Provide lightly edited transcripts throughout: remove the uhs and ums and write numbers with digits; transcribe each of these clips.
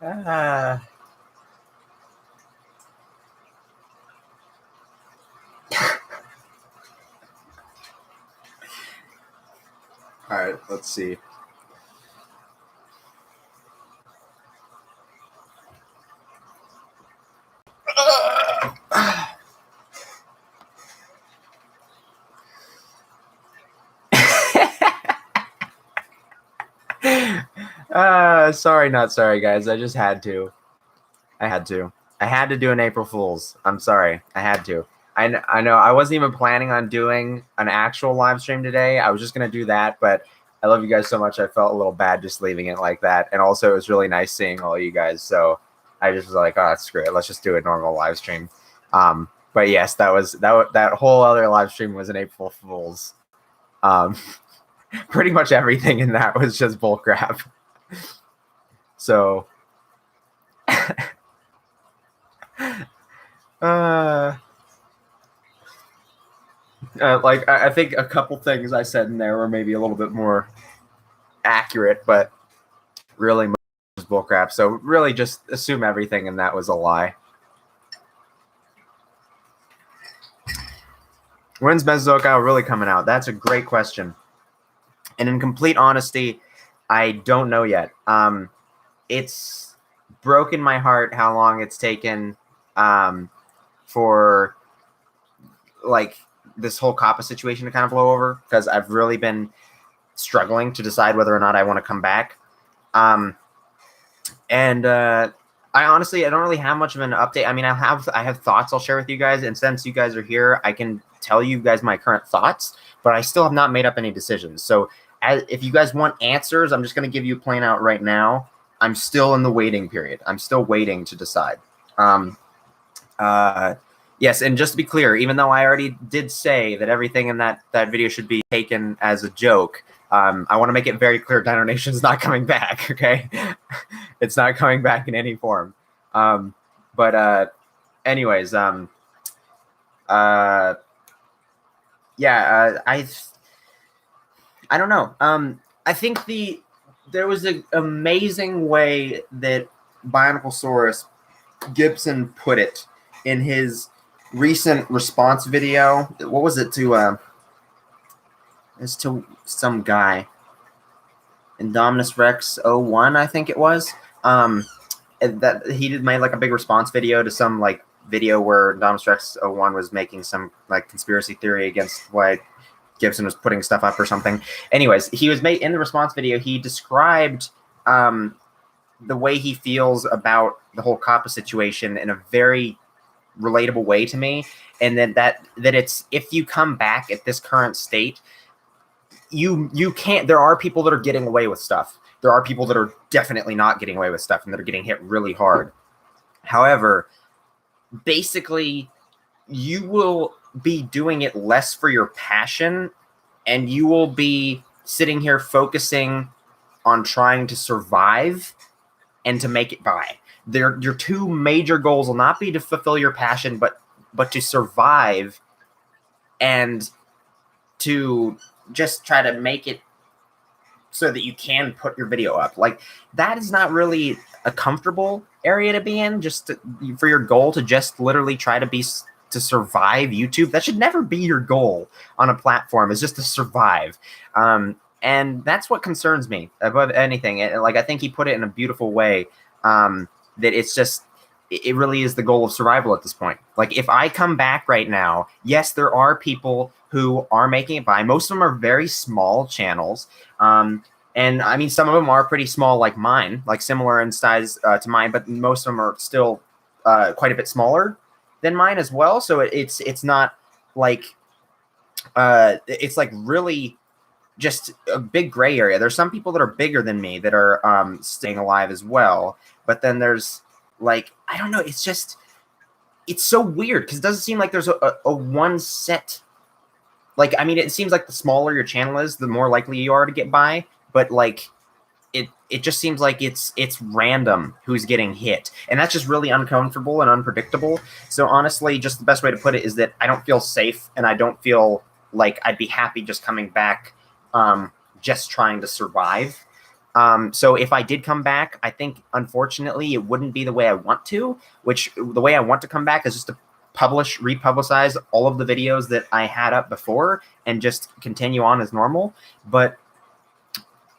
Uh, all right, let's see. Sorry, not sorry, guys. I just had to. I had to. I had to do an April Fool's. I'm sorry. I had to. I know I wasn't even planning on doing an actual live stream today. I was just going to do that, but I love you guys so much. I felt a little bad just leaving it like that. And also, it was really nice seeing all you guys. So I just was like, oh, screw it. Let's just do a normal live stream. But yes, that whole other live stream was an April Fool's. Pretty much everything in that was just bullcrap. So, like I think a couple things I said in there were maybe a little bit more accurate, but really most was bullcrap. So really just assume everything in that was a lie. When's Mesozoic really coming out? That's a great question. And in complete honesty, I don't know yet. It's broken my heart how long it's taken for like this whole COPPA situation to kind of blow over, because I've really been struggling to decide whether or not I want to come back. I honestly, I don't really have much of an update. I mean, I have thoughts I'll share with you guys, and since you guys are here, I can tell you guys my current thoughts, but I still have not made up any decisions. So if you guys want answers, I'm just going to give you a plain out right now. I'm still in the waiting period. I'm still waiting to decide. Yes, and just to be clear, even though I already did say that everything in that video should be taken as a joke, I want to make it very clear Dino Nation's not coming back, okay? It's not coming back in any form. Anyways, yeah, I don't know. I think there was an amazing way that Bioniclesaurus Gibson put it in his recent response video. What was it to? It's to some guy. Indominus Rex 01, I think it was. That he made like a big response video to some like video where Indominus Rex 01 was making some like conspiracy theory against why Gibson was putting stuff up or something. Anyways, he was made in the response video. He described the way he feels about the whole COPPA situation in a very relatable way to me, and then that it's, if you come back at this current state, you can't. There are people that are getting away with stuff. There are people that are definitely not getting away with stuff and that are getting hit really hard. However, basically, you will be doing it less for your passion, and you will be sitting here focusing on trying to survive and to make it by. Your two major goals will not be to fulfill your passion, but to survive and to just try to make it so that you can put your video up. Like, that is not really a comfortable area to be in, just for your goal to just literally try to survive YouTube. That should never be your goal on a platform, is just to survive. And that's what concerns me above anything. Like, I think he put it in a beautiful way, that it's just, it really is the goal of survival at this point. Like, if I come back right now, yes, there are people who are making it by. Most of them are very small channels. And I mean, some of them are pretty small, like mine, like similar in size to mine, but most of them are still quite a bit smaller than mine as well. So it's not like, it's like really just a big gray area. There's some people that are bigger than me that are staying alive as well. But then there's, like, I don't know. It's just, it's so weird because it doesn't seem like there's a one set. Like, I mean, it seems like the smaller your channel is, the more likely you are to get by. But like, it just seems like it's random who's getting hit, and that's just really uncomfortable and unpredictable. So honestly, just the best way to put it is that I don't feel safe, and I don't feel like I'd be happy just coming back, just trying to survive. So if I did come back, I think, unfortunately, it wouldn't be the way I want to, which the way I want to come back is just to republicize all of the videos that I had up before and just continue on as normal. But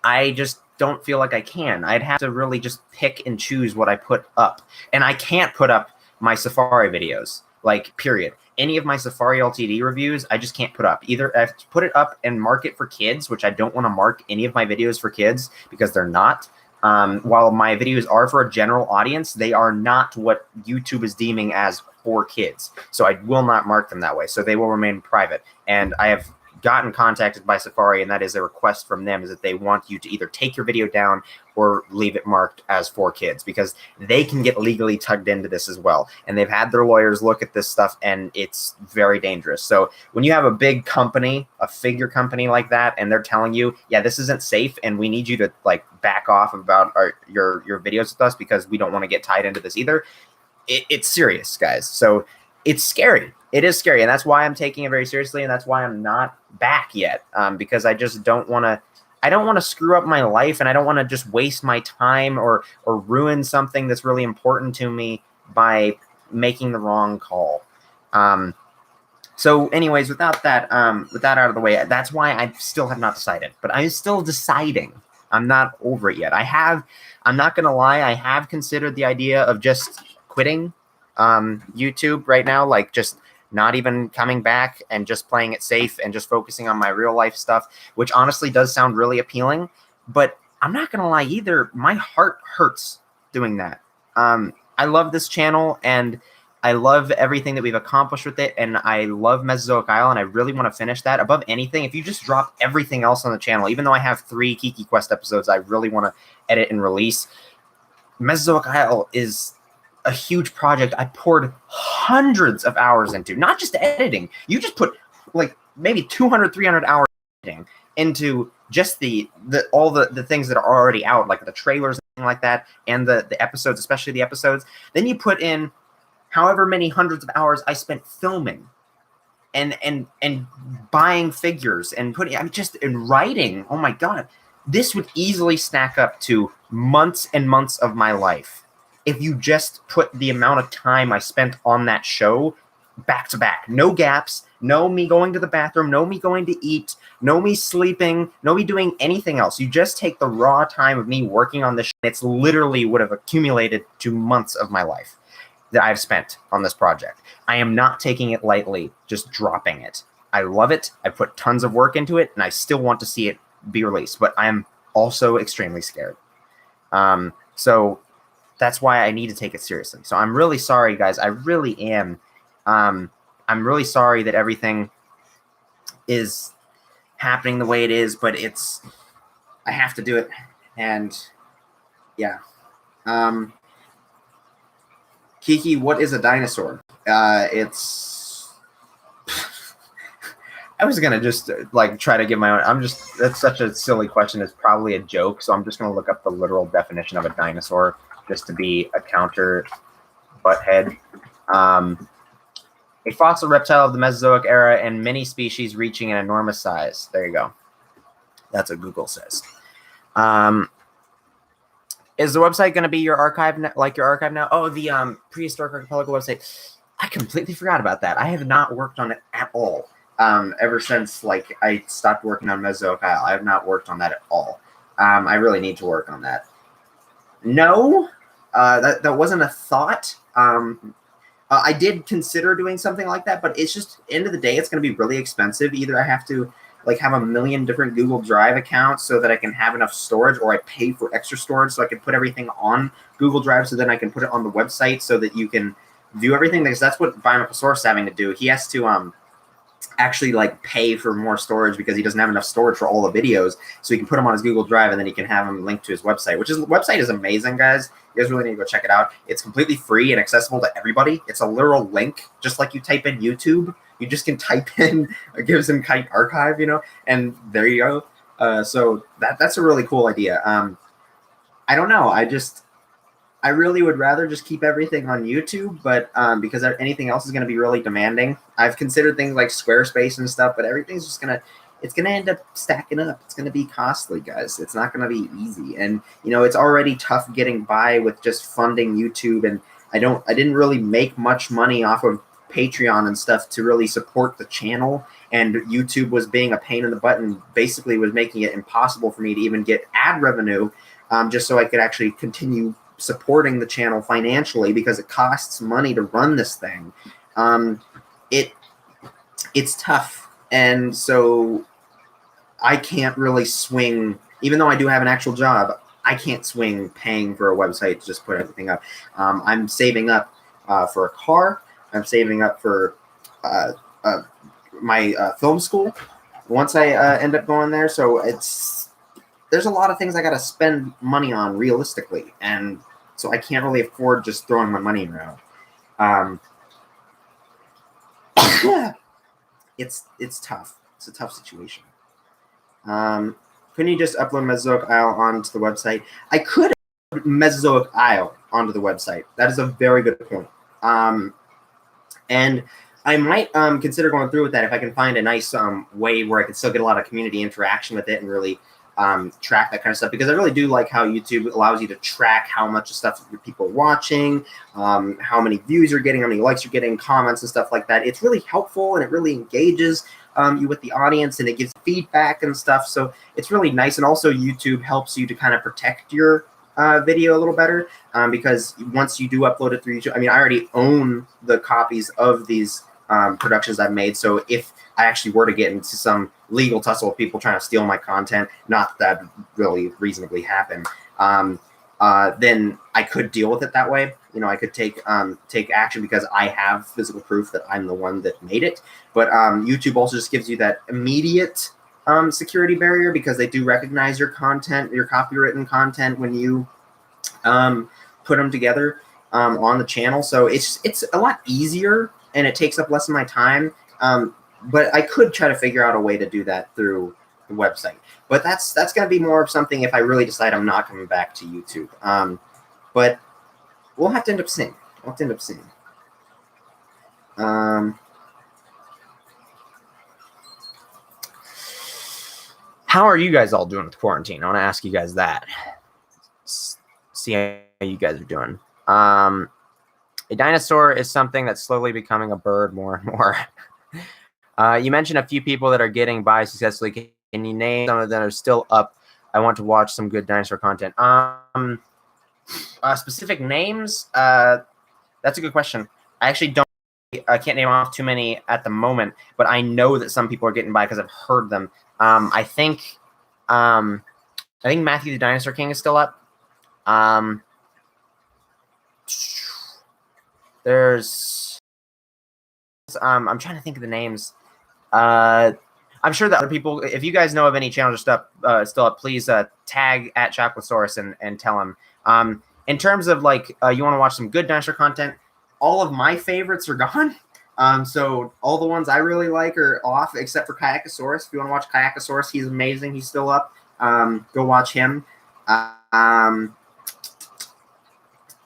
I just don't feel like I can. I'd have to really just pick and choose what I put up. And I can't put up my Safari videos, like, period. Any of my Safari LTD reviews, I just can't put up. Either I have to put it up and mark it for kids, which I don't want to mark any of my videos for kids because they're not. While my videos are for a general audience, they are not what YouTube is deeming as for kids. So I will not mark them that way. So they will remain private. And I have gotten contacted by Safari, and that is a request from them, is that they want you to either take your video down or leave it marked as for kids, because they can get legally tugged into this as well. And they've had their lawyers look at this stuff, and it's very dangerous. So when you have a big company, a figure company like that, and they're telling you, yeah, this isn't safe, and we need you to like back off about your videos with us because we don't want to get tied into this either, it's serious, guys. So it's scary. It is scary, and that's why I'm taking it very seriously, and that's why I'm not back yet, because I just don't want to. I don't want to screw up my life, and I don't want to just waste my time or ruin something that's really important to me by making the wrong call. So, anyways, with that out of the way, that's why I still have not decided. But I'm still deciding. I'm not over it yet. I'm not gonna lie. I have considered the idea of just quitting YouTube right now, like just not even coming back and just playing it safe and just focusing on my real life stuff, which honestly does sound really appealing. But I'm not going to lie either. My heart hurts doing that. I love this channel, and I love everything that we've accomplished with it, and I love Mesozoic Isle, and I really want to finish that. Above anything, if you just drop everything else on the channel, even though I have 3 Kiki Quest episodes I really want to edit and release, Mesozoic Isle is a huge project I poured hundreds of hours into, not just editing. You just put like maybe 200, 300 hours editing into just all the things that are already out, like the trailers and things like that, and the episodes, especially the episodes. Then you put in however many hundreds of hours I spent filming and buying figures and just in writing. Oh my God, this would easily stack up to months and months of my life if you just put the amount of time I spent on that show back to back. No gaps, no me going to the bathroom, no me going to eat, no me sleeping, no me doing anything else. You just take the raw time of me working on this show. It's literally would have accumulated to months of my life that I've spent on this project. I am not taking it lightly, just dropping it. I love it. I put tons of work into it, and I still want to see it be released, but I'm also extremely scared. So that's why I need to take it seriously. So I'm really sorry, guys. I really am. I'm really sorry that everything is happening the way it is, but I have to do it. And yeah. Kiki, what is a dinosaur? It's I was gonna just like try to give my own. That's such a silly question. It's probably a joke, so I'm just gonna look up the literal definition of a dinosaur just to be a counter butthead. A fossil reptile of the Mesozoic era and many species reaching an enormous size. There you go. That's what Google says. Is the website going to be your archive, like your archive now? Oh, the Prehistoric Archipelago website. I completely forgot about that. I have not worked on it at all. Ever since like I stopped working on Mesozoic Isle, I have not worked on that at all. I really need to work on that. No, that wasn't a thought. I did consider doing something like that, but it's just, end of the day, it's going to be really expensive. Either I have to like have a million different Google Drive accounts so that I can have enough storage, or I pay for extra storage so I can put everything on Google Drive so then I can put it on the website so that you can view everything. Because that's what Biomechalosaurus is having to do. He has to actually like pay for more storage because he doesn't have enough storage for all the videos, so he can put them on his Google Drive and then he can have them linked to his website, the website is amazing, guys. You guys really need to go check it out. It's completely free and accessible to everybody. It's a literal link, just like you type in YouTube. You just can type in Kikizilla101 Kite Archive, and there you go. So that's a really cool idea. I don't know. I really would rather just keep everything on YouTube, but because anything else is going to be really demanding. I've considered things like Squarespace and stuff, but everything's just going to, it's going to end up stacking up. It's going to be costly, guys. It's not going to be easy. And, you know, it's already tough getting by with just funding YouTube. And I didn't really make much money off of Patreon and stuff to really support the channel. And YouTube was being a pain in the butt and basically was making it impossible for me to even get ad revenue, just so I could actually continue supporting the channel financially, because it costs money to run this thing. It's tough. And so I can't really swing, even though I do have an actual job, I can't swing paying for a website to just put everything up. I'm saving up for a car. I'm saving up for my film school once I end up going there. So there's a lot of things I got to spend money on realistically. And so I can't really afford just throwing my money around. It's tough. It's a tough situation. Couldn't you just upload Mesozoic Isle onto the website? I could upload Mesozoic Isle onto the website. That is a very good point. And I might consider going through with that if I can find a nice way where I can still get a lot of community interaction with it and really track that kind of stuff, because I really do like how YouTube allows you to track how much stuff people are watching, how many views you're getting, how many likes you're getting, comments and stuff like that. It's really helpful and it really engages you with the audience, and it gives feedback and stuff. So it's really nice. And also YouTube helps you to kind of protect your video a little better, because once you do upload it through YouTube, I mean, I already own the copies of these productions I've made. So if I actually were to get into some legal tussle with people trying to steal my content, not that would really reasonably happen, then I could deal with it that way. You know, I could take action because I have physical proof that I'm the one that made it. But YouTube also just gives you that immediate security barrier, because they do recognize your content, your copywritten content, when you put them together on the channel. So it's a lot easier and it takes up less of my time. But I could try to figure out a way to do that through the website. But that's going to be more of something if I really decide I'm not coming back to YouTube. But we'll have to end up seeing. How are you guys all doing with quarantine? I want to ask you guys that. See how you guys are doing. A dinosaur is something that's slowly becoming a bird more and more. You mentioned a few people that are getting by successfully. Can you name some of them that are still up? I want to watch some good dinosaur content. Specific names? That's a good question. I actually I can't name off too many at the moment, but I know that some people are getting by because I've heard them. I think Matthew the Dinosaur King is still up. There's I'm trying to think of the names. I'm sure that other people, if you guys know of any channels still up, please tag at Chocolatosaurus and tell them. In terms of like you want to watch some good dinosaur content, all of my favorites are gone. So all the ones I really like are off, except for Kayakasaurus. If you want to watch Kayakasaurus, he's amazing. He's still up. Go watch him.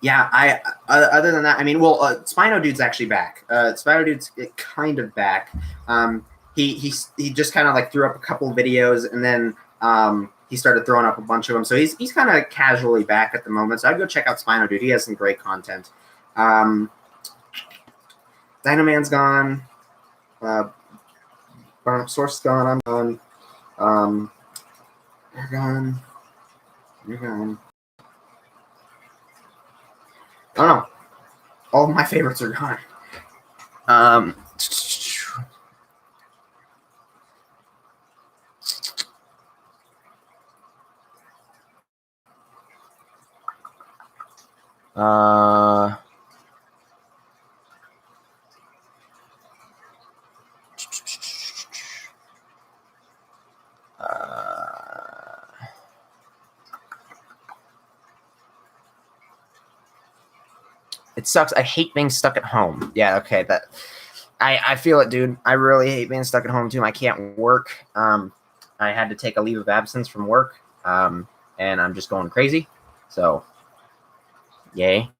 Yeah, other than that, I mean, well, Spino Dude's actually back. Spino Dude's kind of back. He just kind of like threw up a couple videos, and then he started throwing up a bunch of them. So he's kind of casually back at the moment. So I'd go check out Spino Dude. He has some great content. Dynaman's gone. Source gone. I'm gone. You're gone. You're gone. Oh no. All of my favorites are gone. It sucks. I hate being stuck at home. Yeah, okay. I feel it, dude. I really hate being stuck at home too. I can't work. I had to take a leave of absence from work. And I'm just going crazy. So, yay.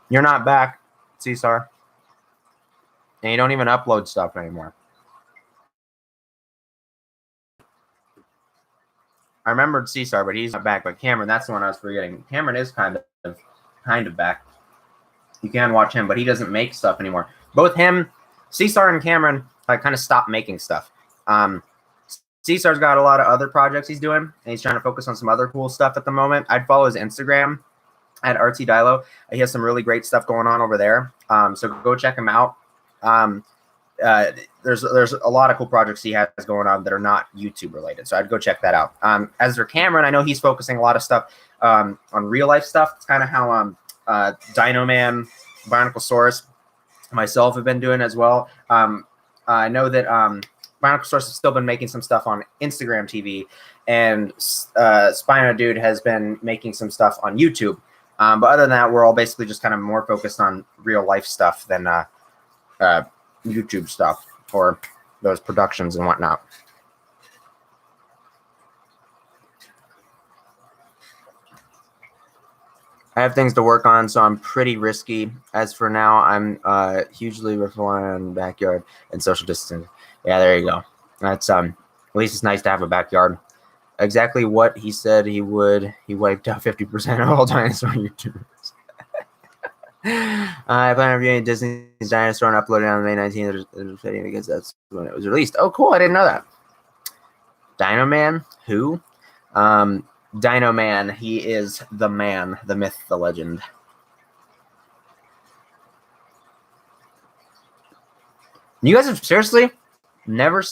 You're not back, Cesar. And you don't even upload stuff anymore. I remembered Cesar, but he's not back. But Cameron, that's the one I was forgetting. Cameron is kind of back. You can watch him, but he doesn't make stuff anymore. Both him, Cesar, and Cameron kind of stopped making stuff. Cesar's got a lot of other projects he's doing, and he's trying to focus on some other cool stuff at the moment. I'd follow his Instagram at ArtsyDilo. He has some really great stuff going on over there. So go check him out. There's a lot of cool projects he has going on that are not YouTube related. So I'd go check that out. As for Cameron, I know he's focusing a lot of stuff on real life stuff. It's kind of how Dino Man, Bioniclesaurus, myself have been doing as well. I know that Bioniclesaurus has still been making some stuff on Instagram TV, and Spino Dude has been making some stuff on YouTube. But other than that, we're all basically just kind of more focused on real life stuff than YouTube stuff or those productions and whatnot. I have things to work on, so I'm pretty risky. As for now, I'm hugely relying on backyard and social distancing. Yeah, there you go. That's at least it's nice to have a backyard. Exactly what he said he would. He wiped out 50% of all dinosaur YouTubers. I plan on reviewing Disney's Dinosaur and uploading on May 19th because that's when it was released. Oh, cool! I didn't know that. Dino Man, who? Dino Man, he is the man, the myth, the legend. You guys have seriously never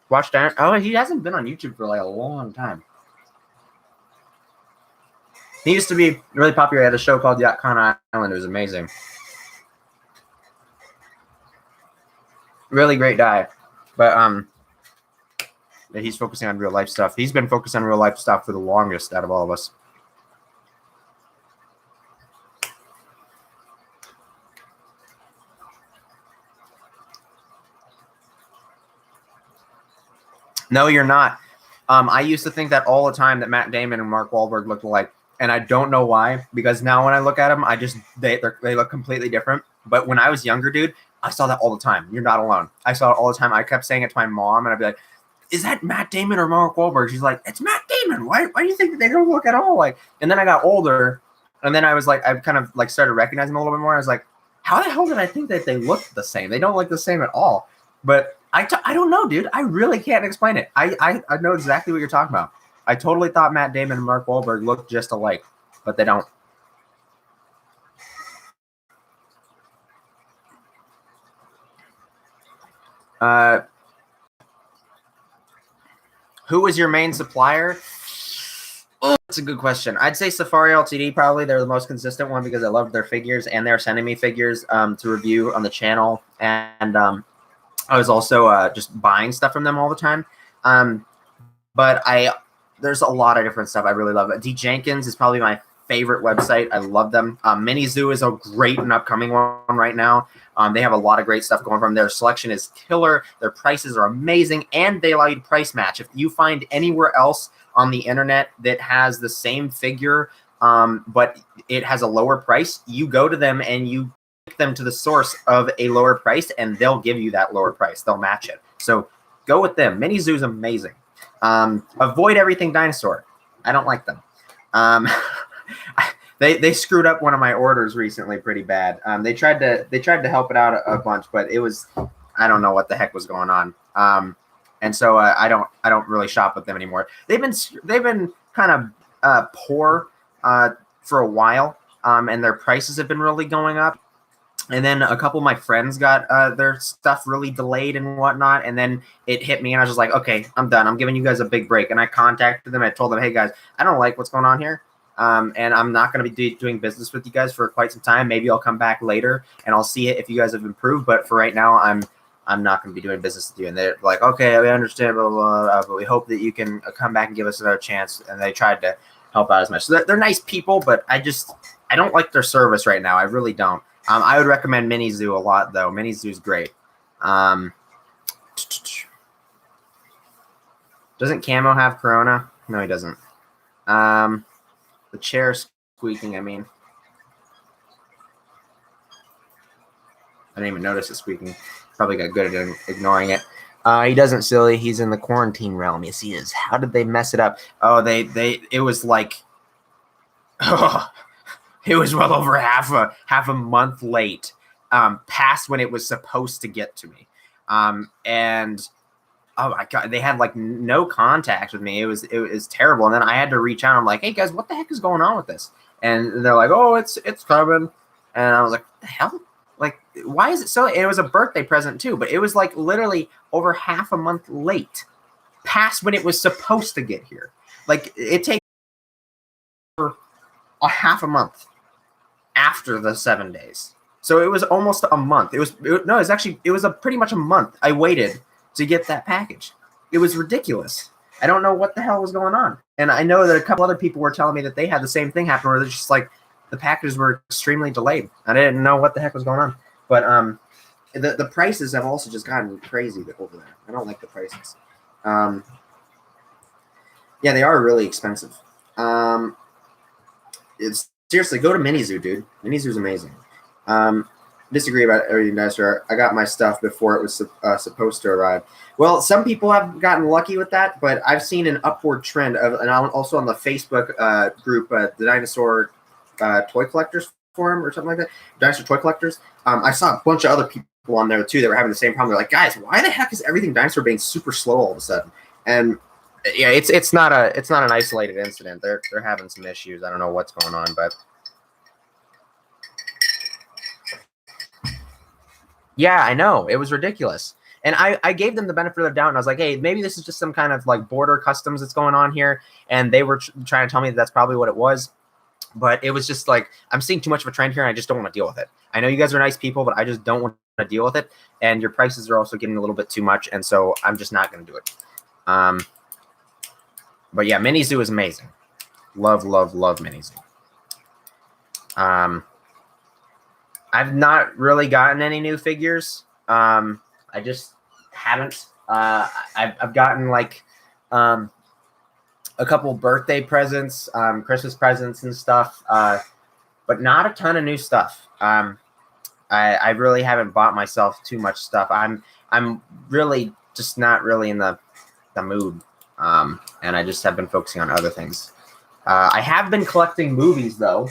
watched Dino? Oh, he hasn't been on YouTube for like a long time. He used to be really popular. He had a show called Yacon Island. It was amazing. Really great guy. But he's focusing on real life stuff. He's been focused on real life stuff for the longest out of all of us. No, you're not. I used to think that all the time that Matt Damon and Mark Wahlberg looked alike, and I don't know why. Because now when I look at them, they look completely different. But when I was younger, dude, I saw that all the time. You're not alone. I saw it all the time. I kept saying it to my mom, and I'd be like, "Is that Matt Damon or Mark Wahlberg?" She's like, "It's Matt Damon. Why do you think that they don't look at all like?" And then I got older, and then I was like, I kind of like started recognizing them a little bit more. I was like, "How the hell did I think that they looked the same? They don't look the same at all." But I don't know, dude. I really can't explain it. I know exactly what you're talking about. I totally thought Matt Damon and Mark Wahlberg looked just alike, but they don't. Who was your main supplier? Oh, that's a good question. I'd say Safari Ltd. Probably they're the most consistent one because I love their figures and they're sending me figures to review on the channel, and I was also just buying stuff from them all the time. But there's a lot of different stuff I really love. D Jenkins is probably my favorite website. I love them. Mini Zoo is a great and upcoming one right now. They have a lot of great stuff going from them. Their selection is killer. Their prices are amazing, and they allow you to price match. If you find anywhere else on the internet that has the same figure, but it has a lower price, you go to them and you take them to the source of a lower price, and they'll give you that lower price. They'll match it. So go with them. Mini Zoo is amazing. Avoid everything dinosaur. I don't like them. They screwed up one of my orders recently pretty bad. They tried to help it out a bunch, but it was, I don't know what the heck was going on. And so I don't really shop with them anymore. They've been kind of poor for a while, and their prices have been really going up. And then a couple of my friends got their stuff really delayed and whatnot. And then it hit me, and I was just like, okay, I'm done. I'm giving you guys a big break. And I contacted them. I told them, hey, guys, I don't like what's going on here. And I'm not going to be doing business with you guys for quite some time. Maybe I'll come back later, and I'll see if you guys have improved. But for right now, I'm not going to be doing business with you. And they're like, okay, we understand, blah, blah, blah, but we hope that you can come back and give us another chance. And they tried to help out as much. So they're nice people, but I don't like their service right now. I really don't. I would recommend Mini Zoo a lot, though. Mini Zoo is great. Doesn't Camo have Corona? No, he doesn't. The chair squeaking, I mean. I didn't even notice it squeaking. Probably got good at ignoring it. He doesn't, silly. He's in the quarantine realm. Yes, he is. How did they mess it up? Oh, it was like, it was well over half a month late, past when it was supposed to get to me. And oh my God, they had like no contact with me. It was terrible. And then I had to reach out. I'm like, hey guys, what the heck is going on with this? And they're like, oh, it's coming. And I was like, what the hell? Like, why is it so? It was a birthday present too, but it was like literally over half a month late, past when it was supposed to get here. Like, it takes a half a month after the 7 days. So it was almost a month. It was pretty much a month I waited to get that package. It was ridiculous. I don't know what the hell was going on. And I know that a couple other people were telling me that they had the same thing happen, where they're just like, the packages were extremely delayed. I didn't know what the heck was going on. But the prices have also just gotten crazy over there. I don't like the prices. Yeah, they are really expensive. It's seriously, go to Minizoo, dude. Minizoo's amazing. Disagree about everything, Dinosaur. I got my stuff before it was supposed to arrive. Well, some people have gotten lucky with that, but I've seen an upward trend and also on the Facebook group, the Dinosaur Toy Collectors Forum or something like that, Dinosaur Toy Collectors. I saw a bunch of other people on there too that were having the same problem. They're like, guys, why the heck is everything Dinosaur being super slow all of a sudden? And yeah, it's not an isolated incident. They're having some issues. I don't know what's going on, but yeah, I know. It was ridiculous. And I gave them the benefit of the doubt, and I was like, hey, maybe this is just some kind of like border customs that's going on here. And they were trying to tell me that that's probably what it was. But it was just like, I'm seeing too much of a trend here, and I just don't want to deal with it. I know you guys are nice people, but I just don't want to deal with it. And your prices are also getting a little bit too much, and so I'm just not going to do it. But yeah, Minizoo is amazing. Love, love, love Minizoo. I've not really gotten any new figures. I just haven't. I've gotten like a couple birthday presents, Christmas presents and stuff, but not a ton of new stuff. I really haven't bought myself too much stuff. I'm really just not really in the mood, and I just have been focusing on other things. I have been collecting movies though.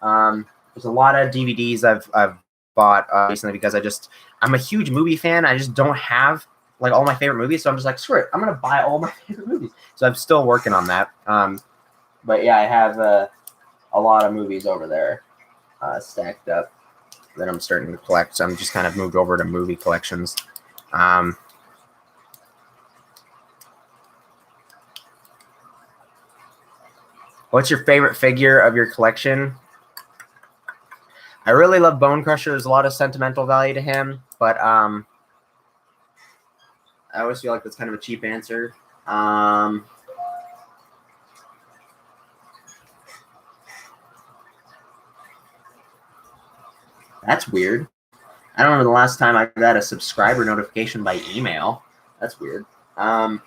There's a lot of DVDs I've bought recently because I'm a huge movie fan. I just don't have like all my favorite movies, so I'm just like, screw it, I'm gonna buy all my favorite movies. So I'm still working on that. But yeah, I have a lot of movies over there stacked up that I'm starting to collect. So I'm just kind of moved over to movie collections. What's your favorite figure of your collection? I really love Bone Crusher. There's a lot of sentimental value to him, but I always feel like that's kind of a cheap answer. That's weird. I don't remember the last time I got a subscriber notification by email. That's weird. My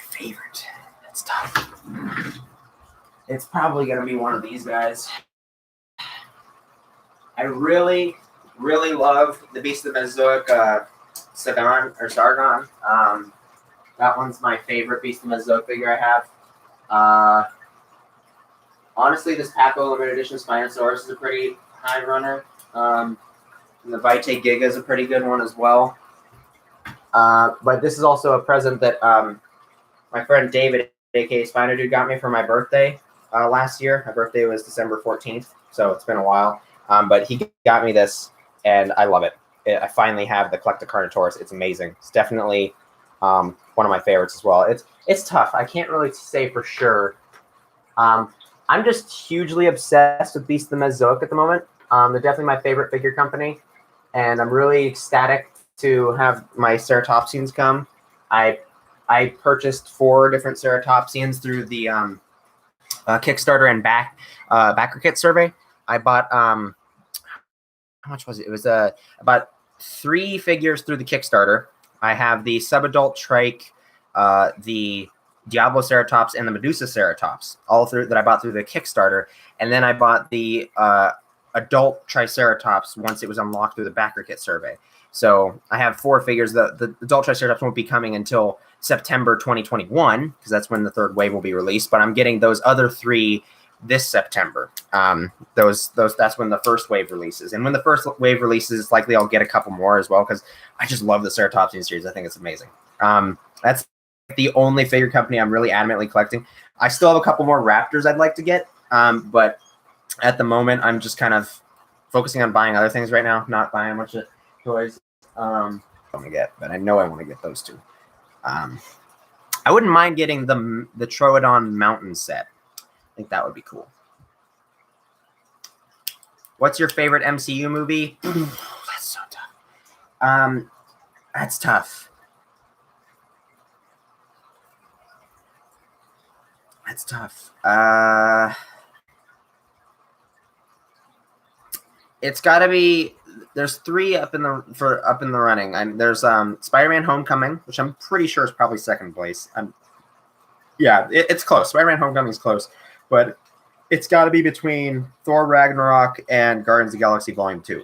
favorite. That's tough. It's probably going to be one of these guys. I really, really love the Beast of the Mesozoic Sargon. That one's my favorite Beast of the Mesozoic figure I have. Honestly, this Paco limited edition Spinosaurus is a pretty high runner. And the Vitae Giga is a pretty good one as well. But this is also a present that my friend David, aka Spino Dude, got me for my birthday last year. My birthday was December 14th, so it's been a while. But he got me this, and I love it. I finally have the Collectocarnotaurus. It's amazing. It's definitely one of my favorites as well. It's tough. I can't really say for sure. I'm just hugely obsessed with Beast of the Mesozoic at the moment. They're definitely my favorite figure company, and I'm really ecstatic to have my ceratopsians come. I purchased 4 different ceratopsians through the Kickstarter and backer kit survey. I bought how much was it? It was about 3 figures through the Kickstarter. I have the subadult trach, the Diablo Ceratops and the Medusa Ceratops, all through that I bought through the Kickstarter, and then I bought the adult Triceratops once it was unlocked through the backer kit survey. So I have 4 figures. The adult Triceratops won't be coming until September 2021 because that's when the 3rd wave will be released. But I'm getting those other 3 this September. That's when the 1st wave releases, and when the 1st wave releases, it's likely I'll get a couple more as well because I just love the Ceratopsian series. I think it's amazing. That's the only figure company I'm really adamantly collecting. I still have a couple more Raptors I'd like to get, but at the moment I'm just kind of focusing on buying other things right now, not buying a bunch of toys. I want to get, but I know I want to get those 2. I wouldn't mind getting the Troodon Mountain set. I think that would be cool. What's your favorite MCU movie? That's so tough. That's tough. That's tough. It's got to be. There's 3 up in the running. There's Spider-Man: Homecoming, which I'm pretty sure is probably 2nd place. It's close. Spider-Man: Homecoming is close, but it's got to be between Thor: Ragnarok and Guardians of the Galaxy Volume 2.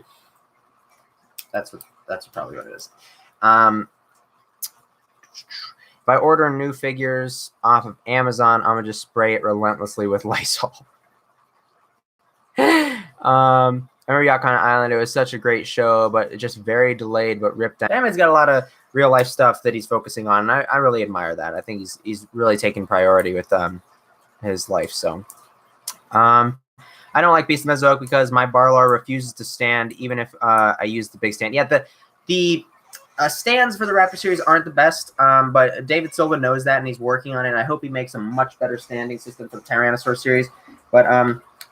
That's probably what it is. If I order new figures off of Amazon, I'm gonna just spray it relentlessly with Lysol. I remember Yacht Island. It was such a great show, but it just very delayed, but ripped down. Damon's got a lot of real life stuff that he's focusing on, and I really admire that. I think he's really taking priority with his life. So, I don't like Beast of Mesozoic because my Barlar refuses to stand, even if I use the big stand. Yeah, the stands for the Raptor series aren't the best, but David Silva knows that, and he's working on it. And I hope he makes a much better standing system for the Tyrannosaurus series. But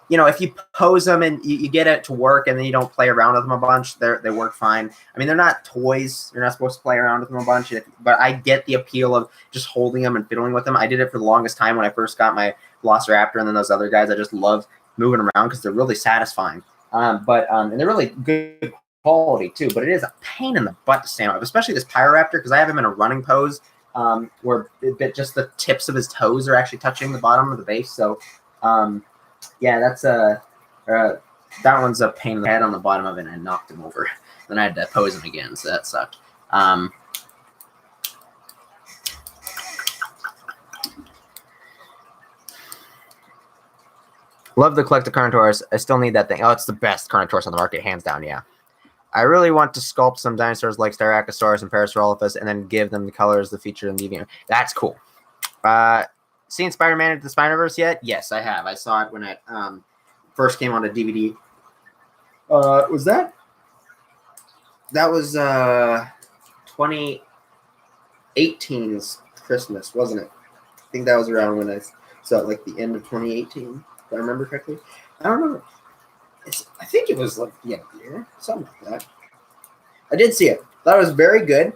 if you pose them and you get it to work, and then you don't play around with them a bunch, they work fine. I mean, they're not toys; you're not supposed to play around with them a bunch. But I get the appeal of just holding them and fiddling with them. I did it for the longest time when I first got my Velociraptor, and then those other guys. I just love moving around because they're really satisfying. And they're really good quality too, but it is a pain in the butt to stand up, especially this Pyroraptor, because I have him in a running pose where just the tips of his toes are actually touching the bottom of the base. So that's that one's a pain in the head on the bottom of it, and I knocked him over. Then I had to pose him again, so that sucked. Love the Collector Carnotaurus. I still need that thing. Oh, it's the best Carnotaurus on the market, hands down, yeah. I really want to sculpt some dinosaurs like Styracosaurus and Parasaurolophus and then give them the colors the feature in DeviantArt. That's cool. Seen Spider-Man Into the Spider-Verse yet? Yes, I have. I saw it when it first came on a DVD. Was that? That was 2018's Christmas, wasn't it? I think that was around when I saw it, like the end of 2018. If I remember correctly. I don't know. I think it was like the end of the year, something like that. I did see it. Thought it was very good.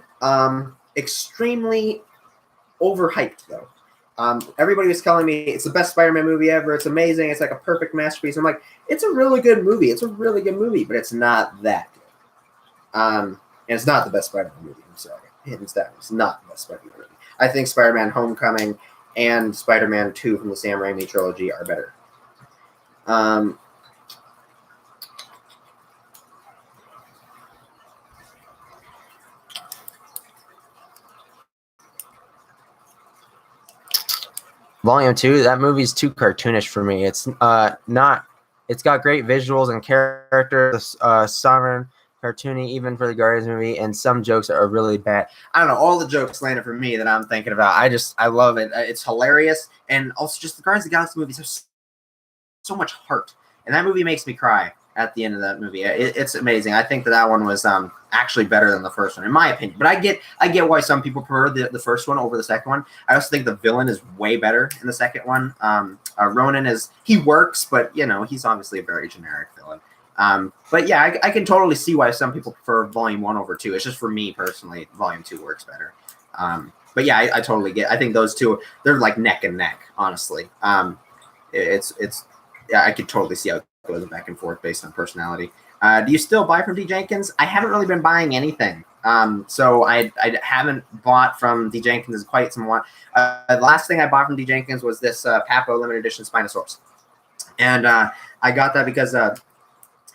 Extremely overhyped though. Everybody was telling me it's the best Spider-Man movie ever. It's amazing. It's like a perfect masterpiece. I'm like, it's a really good movie. It's a really good movie, but it's not that good. And it's not the best Spider-Man movie. I'm sorry. Hands down, it's not the best Spider-Man movie. I think Spider-Man: Homecoming and Spider-Man 2 from the Sam Raimi trilogy are better. Volume 2, that movie's too cartoonish for me. It's not. It's got great visuals and characters. Sovereign, cartoony, even for the Guardians movie, and some jokes are really bad. I don't know. All the jokes landed for me that I'm thinking about. I love it. It's hilarious, and also just the Guardians of the Galaxy movies have so much heart, and that movie makes me cry at the end of that movie. It's amazing. I think that one was actually better than the first one, in my opinion. But I get why some people prefer the first one over the second one. I also think the villain is way better in the second one. Ronan he works, but he's obviously a very generic villain. But yeah, I can totally see why some people prefer Volume 1 over 2. It's just for me personally, Volume 2 works better. But yeah, I totally get. I think those two, they're like neck and neck, honestly. Yeah, I could totally see how it goes back and forth based on personality. Do you still buy from D. Jenkins? I haven't really been buying anything So I haven't bought from D. Jenkins in quite some while. The last thing I bought from D. Jenkins was this Papo limited edition Spinosaurus. And I got that because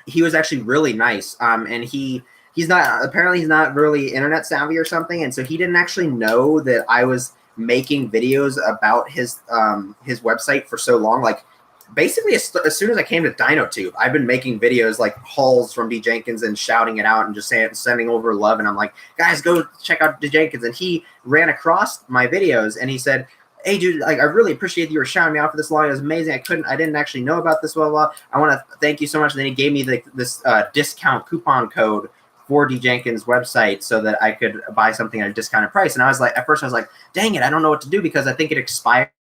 he was actually really nice. And he's not really internet savvy or something. And so he didn't actually know that I was making videos about his website for so long. Like, basically, as soon as I came to DinoTube, I've been making videos like hauls from D. Jenkins and shouting it out and just sending over love. And I'm like, guys, go check out D. Jenkins. And he ran across my videos and he said, hey, dude, like, I really appreciate that you were shouting me out for this long. It was amazing. I didn't actually know about this. Blah, blah, blah. I want to thank you so much. And then he gave me this discount coupon code for D. Jenkins' website so that I could buy something at a discounted price. And I was like, at first I was like, dang it, I don't know what to do because I think it expired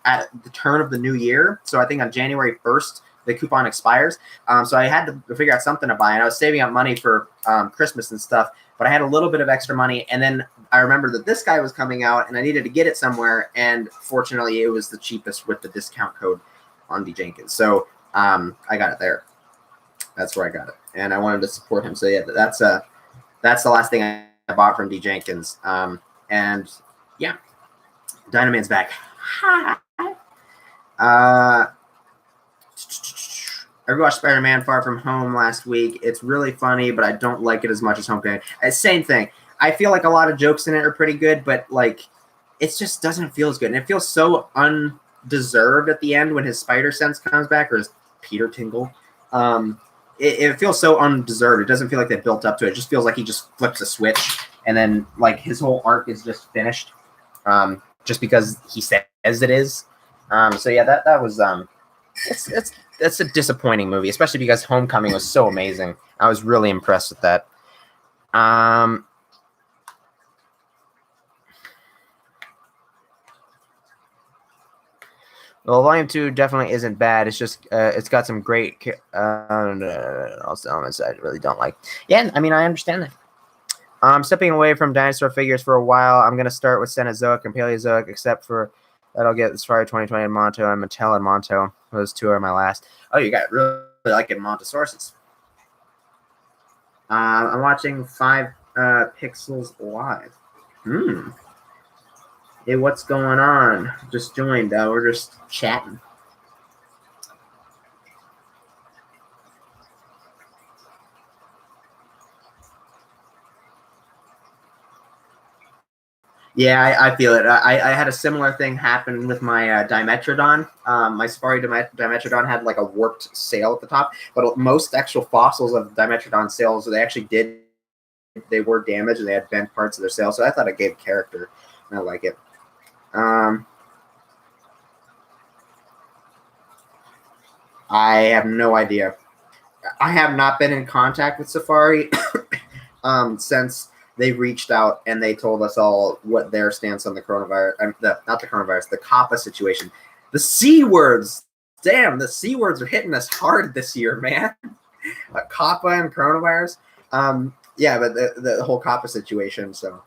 at the turn of the new year. So I think on January 1st, the coupon expires. So I had to figure out something to buy. And I was saving up money for Christmas and stuff, but I had a little bit of extra money. And then I remember that this guy was coming out and I needed to get it somewhere. And fortunately, it was the cheapest with the discount code on D. Jenkins. So I got it there. That's where I got it. And I wanted to support him. So yeah, that's the last thing I bought from D. Jenkins. And yeah, Dynaman's back. Hi. I rewatched Spider-Man Far From Home last week. It's really funny, but I don't like it as much as Homecoming. Same thing. I feel like a lot of jokes in it are pretty good, but like it just doesn't feel as good. And it feels so undeserved at the end when his spider sense comes back, or his Peter Tingle. It feels so undeserved. It doesn't feel like they built up to it. It just feels like he just flips a switch and then like his whole arc is just finished. Just because he says it is. So yeah, that was it's a disappointing movie, especially because Homecoming was so amazing. I was really impressed with that. Well, Volume 2 definitely isn't bad. It's just it's got some great elements I really don't like. Yeah, I mean, I understand that. I'm stepping away from dinosaur figures for a while. I'm going to start with Cenozoic and Paleozoic, except for that I'll get Safari 2020 and Monto and Mattel and Monto. Those two are my last. Oh, you got really liking Montosauruses. I'm watching 5 Pixels Live. Hey, what's going on? Just joined. We're just chatting. Yeah, I feel it. I had a similar thing happen with my Dimetrodon. My Safari Dimetrodon had like a warped sail at the top, but most actual fossils of Dimetrodon sails, they were damaged and they had bent parts of their sail. So I thought it gave character, and I like it. I have no idea. I have not been in contact with Safari since they reached out and they told us all what their stance on the coronavirus, not the coronavirus, the Kappa situation. The C words, damn, the C words are hitting us hard this year, man. Kappa and coronavirus. Yeah, but the whole Kappa situation. So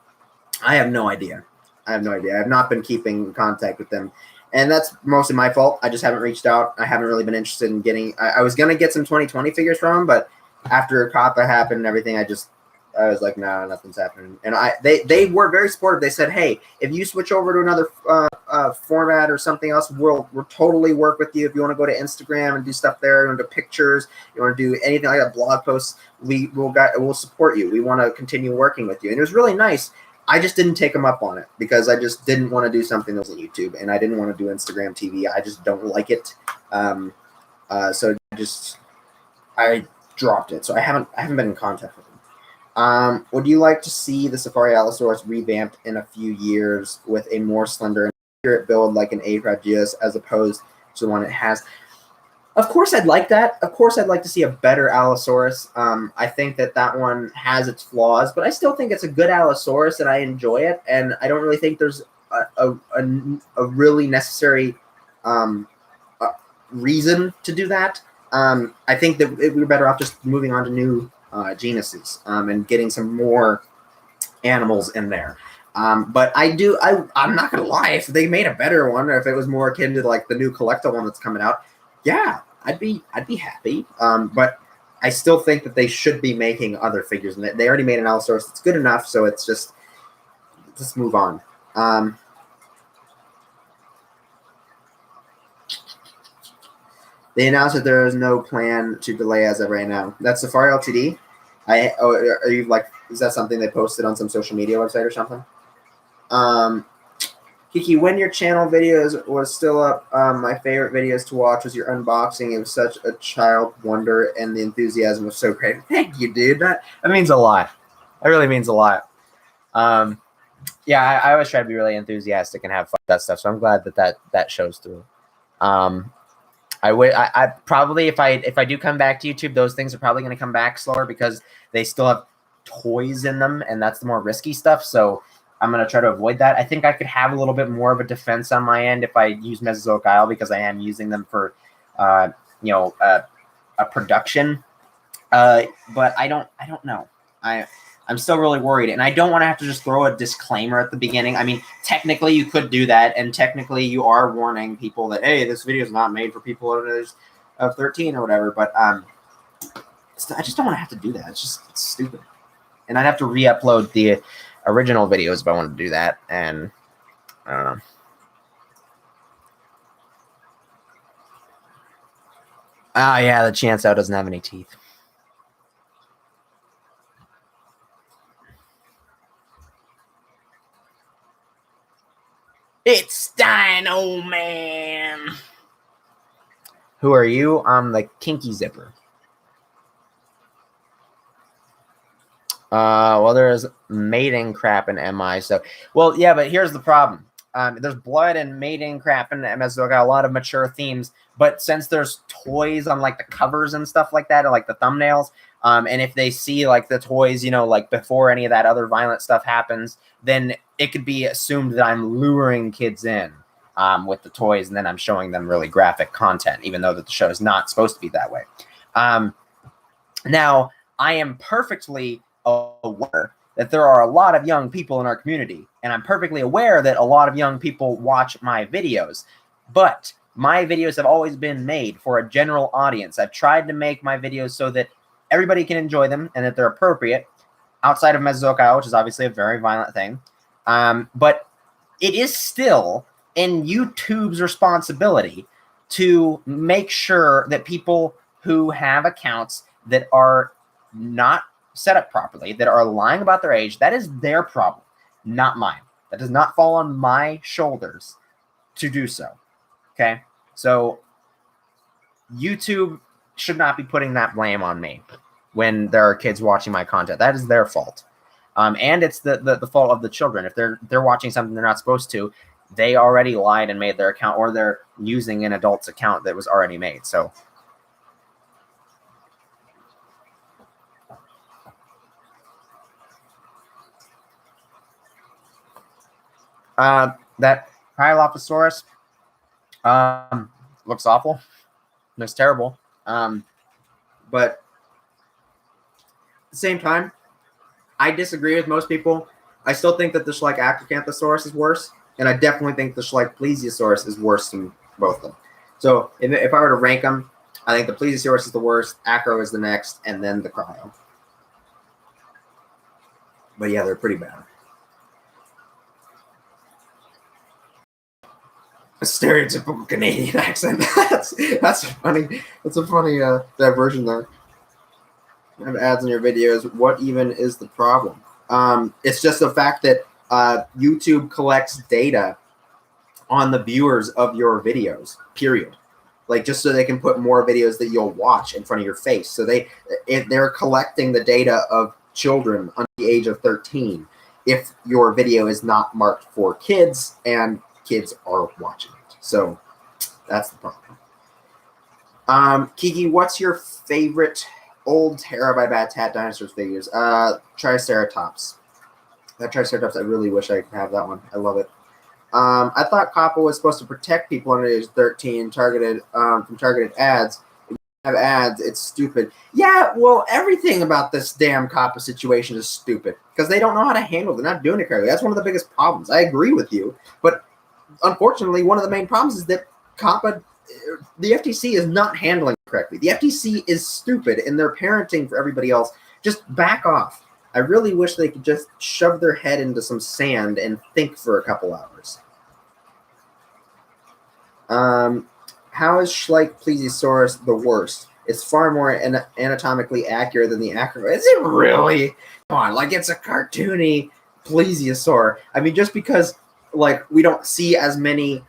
I have no idea. I have not been keeping in contact with them. And that's mostly my fault. I just haven't reached out. I haven't really been interested in getting. I was gonna get some 2020 figures from them, but after Kappa happened and everything, I was like, no, nothing's happening. And they were very supportive. They said, hey, if you switch over to another format or something else, we'll totally work with you. If you want to go to Instagram and do stuff there, you want to do pictures, you want to do anything like that, blog posts, we'll support you. We want to continue working with you. And it was really nice. I just didn't take them up on it because I just didn't want to do something that was on YouTube, and I didn't want to do Instagram TV. I just don't like it. So I dropped it. So I haven't been in contact with them. Would you like to see the Safari Allosaurus revamped in a few years with a more slender and accurate build like an Aphragius as opposed to the one it has? Of course I'd like that. Of course I'd like to see a better Allosaurus. I think that one has its flaws, but I still think it's a good Allosaurus and I enjoy it. And I don't really think there's a really necessary reason to do that. I think that we're better off just moving on to new genuses and getting some more animals in there. But I'm not going to lie. If they made a better one, or if it was more akin to like the new Collector one that's coming out, yeah, I'd be happy. But I still think that they should be making other figures, and they already made an Allosaurus. It's good enough, so it's just move on. They announced that there is no plan to delay as of right now. That's Safari Ltd. Are you like? Is that something they posted on some social media website or something? Kiki, when your channel videos was still up, my favorite videos to watch was your unboxing. It was such a child wonder, and the enthusiasm was so great. Thank you, dude. That means a lot. That really means a lot. Yeah, I always try to be really enthusiastic and have fun with that stuff. So I'm glad that shows through. I probably if I do come back to YouTube, those things are probably going to come back slower because they still have toys in them, and that's the more risky stuff. So I'm going to try to avoid that. I think I could have a little bit more of a defense on my end if I use Mesozoic Isle because I am using them for, a production. But I don't know. I'm still really worried, and I don't want to have to just throw a disclaimer at the beginning. I mean, technically you could do that, and technically you are warning people that, hey, this video is not made for people under 13 or whatever. But I just don't want to have to do that. It's stupid, and I'd have to re-upload the original videos if I wanted to do that, and I don't know. Oh yeah, the Chansao doesn't have any teeth. It's Dino Man. Who are you? I'm the Kinky Zipper. Well, there's mating crap in MI. So, well, yeah, but here's the problem. There's blood and mating crap in MS. So I got a lot of mature themes, but since there's toys on like the covers and stuff like that, or like the thumbnails, and if they see like the toys, like before any of that other violent stuff happens, then it could be assumed that I'm luring kids in with the toys, and then I'm showing them really graphic content, even though that the show is not supposed to be that way. Now, I am perfectly aware that there are a lot of young people in our community, and I'm perfectly aware that a lot of young people watch my videos, but my videos have always been made for a general audience. I've tried to make my videos so that everybody can enjoy them and that they're appropriate outside of Mesozoic Isle, which is obviously a very violent thing. But it is still in YouTube's responsibility to make sure that people who have accounts that are not set up properly, that are lying about their age, that is their problem, not mine. That does not fall on my shoulders to do so. Okay? So YouTube should not be putting that blame on me when there are kids watching my content. That is their fault. And it's the fault of the children. If they're watching something they're not supposed to, they already lied and made their account, or they're using an adult's account that was already made. So that Hyalophosaurus looks awful. Looks terrible. But at the same time, I disagree with most people. I still think that the Schleich-Acrocanthosaurus is worse, and I definitely think the Schleich-Plesiosaurus is worse than both of them. So if I were to rank them, I think the Plesiosaurus is the worst, Acro is the next, and then the Cryo. But yeah, they're pretty bad. A stereotypical Canadian accent. that's funny. That's a funny diversion there. You have ads in your videos. What even is the problem? It's just the fact that YouTube collects data on the viewers of your videos, period. Like, just so they can put more videos that you'll watch in front of your face. So they're collecting the data of children under the age of 13 if your video is not marked for kids and kids are watching it. So that's the problem. Kiki, what's your favorite old Terra by Bad Tat Dinosaurs figures? Triceratops. That Triceratops, I really wish I could have that one. I love it. I thought Kappa was supposed to protect people under age 13 targeted from targeted ads. If you have ads, it's stupid. Yeah, well, everything about this damn Kappa situation is stupid because they don't know how to handle it. They're not doing it correctly. That's one of the biggest problems. I agree with you, but unfortunately, one of the main problems is that Kappa the FTC is not handling it correctly. The FTC is stupid, and they're parenting for everybody else. Just back off. I really wish they could just shove their head into some sand and think for a couple hours. How is Schleich plesiosaurus the worst? It's far more anatomically accurate than the acrobat. Is it really? Come on, like it's a cartoony plesiosaur. I mean, just because like we don't see as many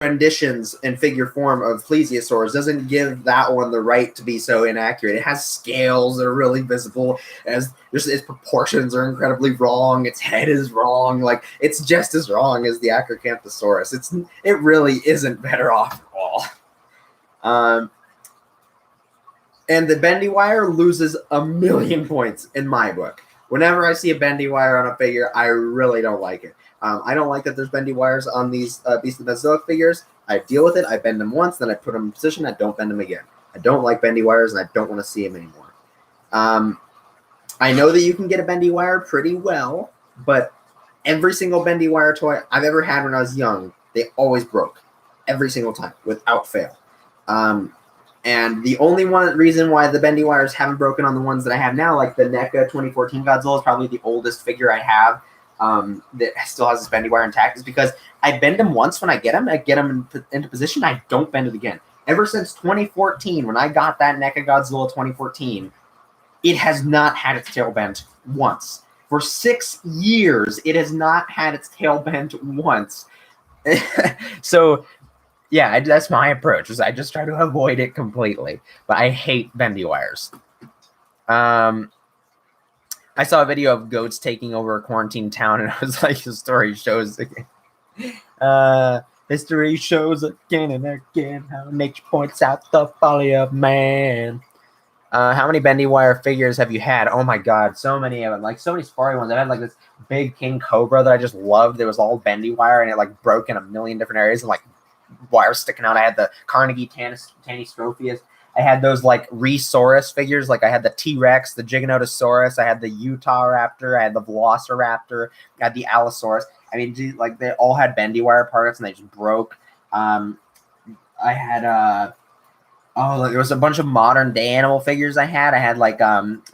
renditions and figure form of plesiosaurs doesn't give that one the right to be so inaccurate. It has scales that are really visible, as just its proportions are incredibly wrong. Its head is wrong. Like it's just as wrong as the Acrocanthosaurus. It really isn't better off at all. And the bendy wire loses a million points in my book. Whenever I see a bendy wire on a figure, I really don't like it. I don't like that there's bendy wires on these Beast of the Basilic figures. I deal with it. I bend them once, then I put them in position. I don't bend them again. I don't like bendy wires, and I don't want to see them anymore. I know that you can get a bendy wire pretty well, but every single bendy wire toy I've ever had when I was young, they always broke. Every single time, without fail. And the only reason why the bendy wires haven't broken on the ones that I have now, like the NECA 2014 Godzilla is probably the oldest figure I have that still has this bendy wire intact, is because I bend them once when I get them into position, I don't bend it again. Ever since 2014, when I got that NECA Godzilla 2014, it has not had its tail bent once. For 6 years, it has not had its tail bent once. So yeah, that's my approach. Is I just try to avoid it completely. But I hate bendy wires. I saw a video of goats taking over a quarantine town, and I was like, the story shows again. History shows again and again how nature points out the folly of man. How many bendy wire figures have you had? Oh my god, so many of them. Like so many safari ones. I had like this big King Cobra that I just loved. It was all bendy wire, and it like broke in a million different areas, and like wire sticking out. I had the Carnegie Tanystropheus. I had those like Resaurus figures. Like I had the T-Rex, the Giganotosaurus. I had the Utah Raptor. I had the Velociraptor. I had the Allosaurus. I mean, like they all had bendy wire parts, and they just broke. I had there was a bunch of modern day animal figures I had. I had like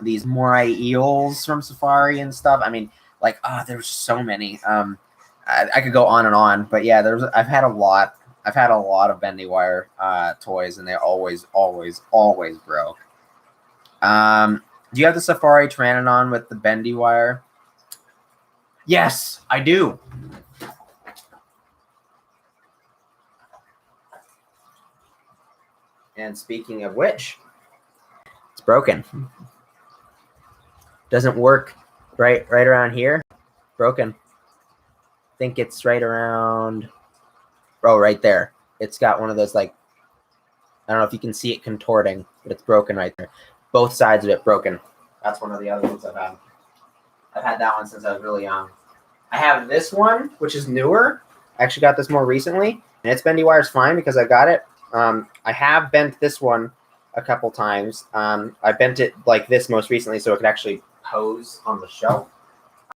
these moray eels from Safari and stuff. I mean, like there was so many. I could go on and on, but yeah, I've had a lot. I've had a lot of bendy wire toys, and they always broke. Do you have the Safari Pteranodon with the bendy wire? Yes, I do. And speaking of which, it's broken. Doesn't work right around here. Broken. I think it's right around. Oh, right there. It's got one of those, like, I don't know if you can see it contorting, but it's broken right there. Both sides of it broken. That's one of the other ones I've had. I've had that one since I was really young. I have this one, which is newer. I actually got this more recently, and its bendy wire's fine because I got it. I have bent this one a couple times. I bent it like this most recently so it could actually pose on the shelf.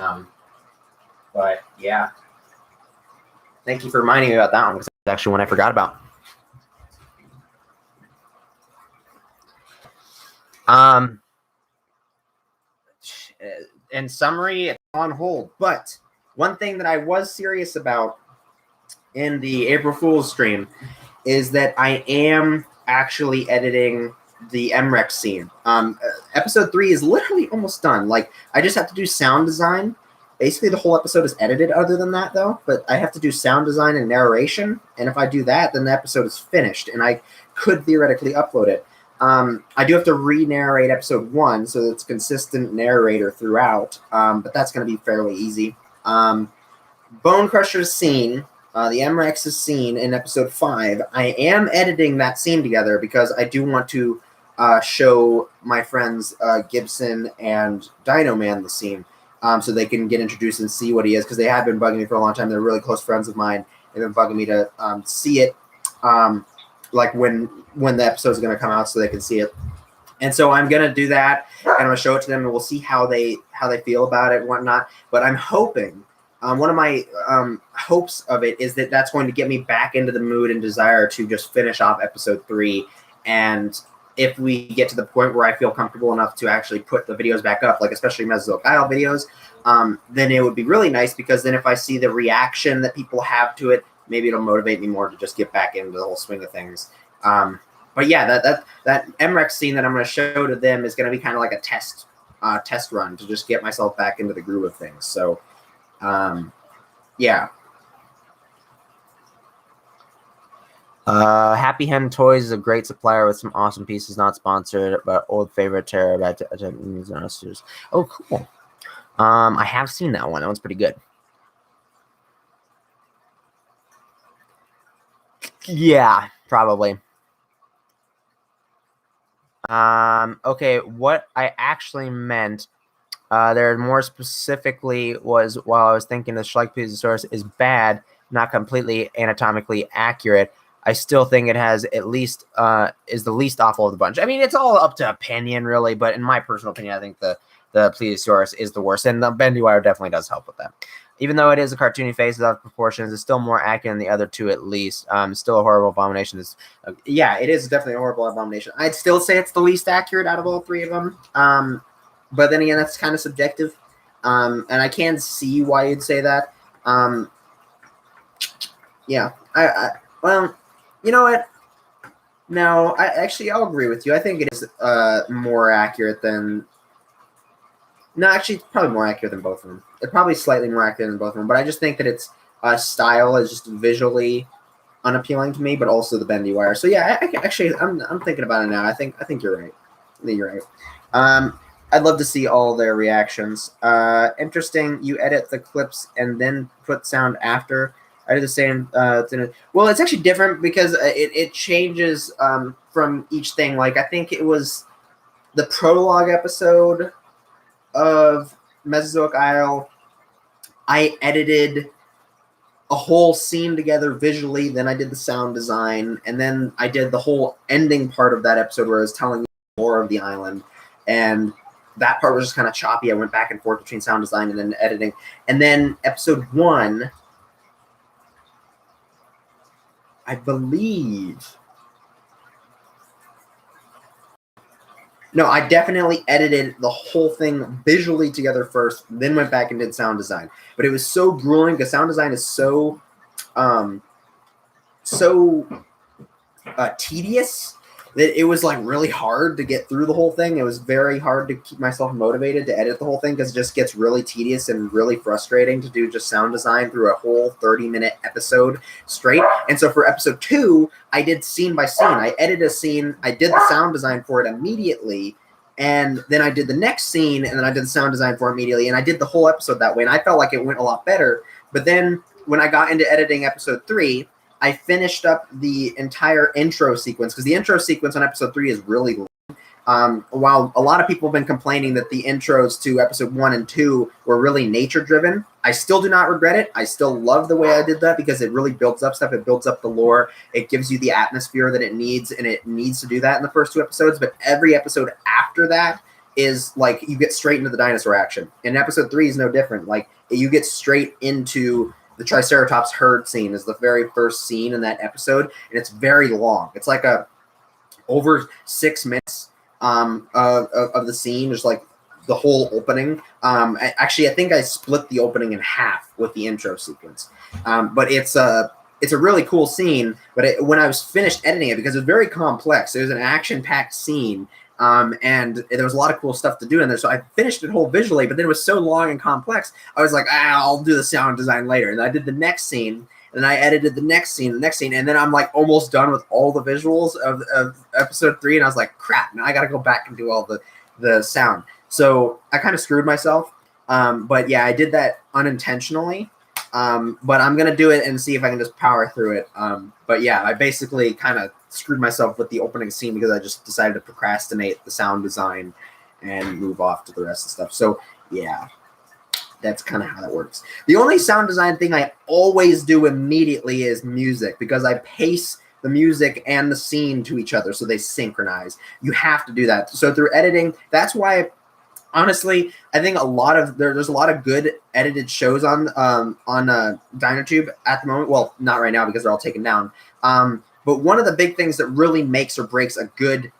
But yeah. Thank you for reminding me about that one, because that's actually one I forgot about. In summary, it's on hold. But one thing that I was serious about in the April Fool's stream is that I am actually editing the MREX scene. Episode 3 is literally almost done. Like, I just have to do sound design. Basically, the whole episode is edited other than that, though. But I have to do sound design and narration. And if I do that, then the episode is finished. And I could theoretically upload it. I do have to re-narrate episode 1, so it's consistent narrator throughout. But that's going to be fairly easy. Bone Crusher's scene, the MREX's scene in episode 5, I am editing that scene together because I do want to show my friends Gibson and Dino Man the scene. So they can get introduced and see what he is, because they have been bugging me for a long time. They're really close friends of mine. They've been bugging me to see it, like when the episode's going to come out, so they can see it. And so I'm going to do that, and I'm going to show it to them, and we'll see how they feel about it and whatnot. But I'm hoping one of my hopes of it is that that's going to get me back into the mood and desire to just finish off episode 3. And if we get to the point where I feel comfortable enough to actually put the videos back up, like especially Mesozoic Isle videos, then it would be really nice, because then if I see the reaction that people have to it, maybe it'll motivate me more to just get back into the whole swing of things. But yeah, that MREX scene that I'm going to show to them is going to be kind of like a test run to just get myself back into the groove of things. So, yeah. Happy Hen Toys is a great supplier with some awesome pieces, not sponsored, but old favorite terror about Oh, cool. I have seen that one. That one's pretty good. Yeah, probably. Okay, what I actually meant there more specifically was, while I was thinking the Schleich-Plesiosaurus is bad, not completely anatomically accurate, I still think it has at least is the least awful of the bunch. I mean, it's all up to opinion, really, but in my personal opinion, I think the Plesiosaurus is the worst, and the bendy wire definitely does help with that. Even though it is a cartoony face without proportions, it's still more accurate than the other two, at least. Still a horrible abomination. Yeah, it is definitely a horrible abomination. I'd still say it's the least accurate out of all 3 of them. But then again, that's kind of subjective. And I can see why you'd say that. Yeah, well, you know what? No, I'll agree with you. I think it is more accurate than... No, actually, it's probably more accurate than both of them. It's probably slightly more accurate than both of them, but I just think that its style is just visually unappealing to me, but also the bendy wire. So yeah, I'm thinking about it now. I think you're right. I think you're right. I'd love to see all their reactions. Interesting. You edit the clips and then put sound after. I did the same. Well, it's actually different because it changes from each thing. Like, I think it was the prologue episode of Mesozoic Isle. I edited a whole scene together visually, then I did the sound design, and then I did the whole ending part of that episode where I was telling you more of the island, and that part was just kind of choppy. I went back and forth between sound design and then editing. And then episode 1, I believe... No, I definitely edited the whole thing visually together first, then went back and did sound design. But it was so grueling because sound design is so tedious that it was like really hard to get through the whole thing. It was very hard to keep myself motivated to edit the whole thing because it just gets really tedious and really frustrating to do just sound design through a whole 30-minute episode straight. And so for episode 2, I did scene by scene. I edited a scene, I did the sound design for it immediately, and then I did the next scene, and then I did the sound design for it immediately, and I did the whole episode that way, and I felt like it went a lot better. But then when I got into editing episode 3, I finished up the entire intro sequence, because the intro sequence on episode 3 is really long. While a lot of people have been complaining that the intros to episode 1 and 2 were really nature-driven, I still do not regret it. I still love the way I did that because it really builds up stuff. It builds up the lore. It gives you the atmosphere that it needs, and it needs to do that in the first 2 episodes. But every episode after that is like you get straight into the dinosaur action. And episode 3 is no different. Like, you get straight into... The Triceratops herd scene is the very first scene in that episode, and it's very long. It's like over 6 minutes of the scene, just like the whole opening. Actually, I think I split the opening in half with the intro sequence. But it's a really cool scene. But when I was finished editing it, because it was very complex, it was an action-packed scene. And there was a lot of cool stuff to do in there. So I finished it whole visually, but then it was so long and complex. I was like, I'll do the sound design later. And I did the next scene, and I edited the next scene, and then I'm like almost done with all the visuals of episode 3. And I was like, crap, now I got to go back and do all the sound. So I kind of screwed myself. But yeah, I did that unintentionally. But I'm going to do it and see if I can just power through it. But yeah, I basically kind of screwed myself with the opening scene because I just decided to procrastinate the sound design and move off to the rest of the stuff. So yeah, that's kind of how that works. The only sound design thing I always do immediately is music, because I pace the music and the scene to each other so they synchronize. You have to do that. So through editing, that's why Honestly, I think there's a lot of good edited shows on DynoTube at the moment. Well, not right now because they're all taken down. But one of the big things that really makes or breaks a good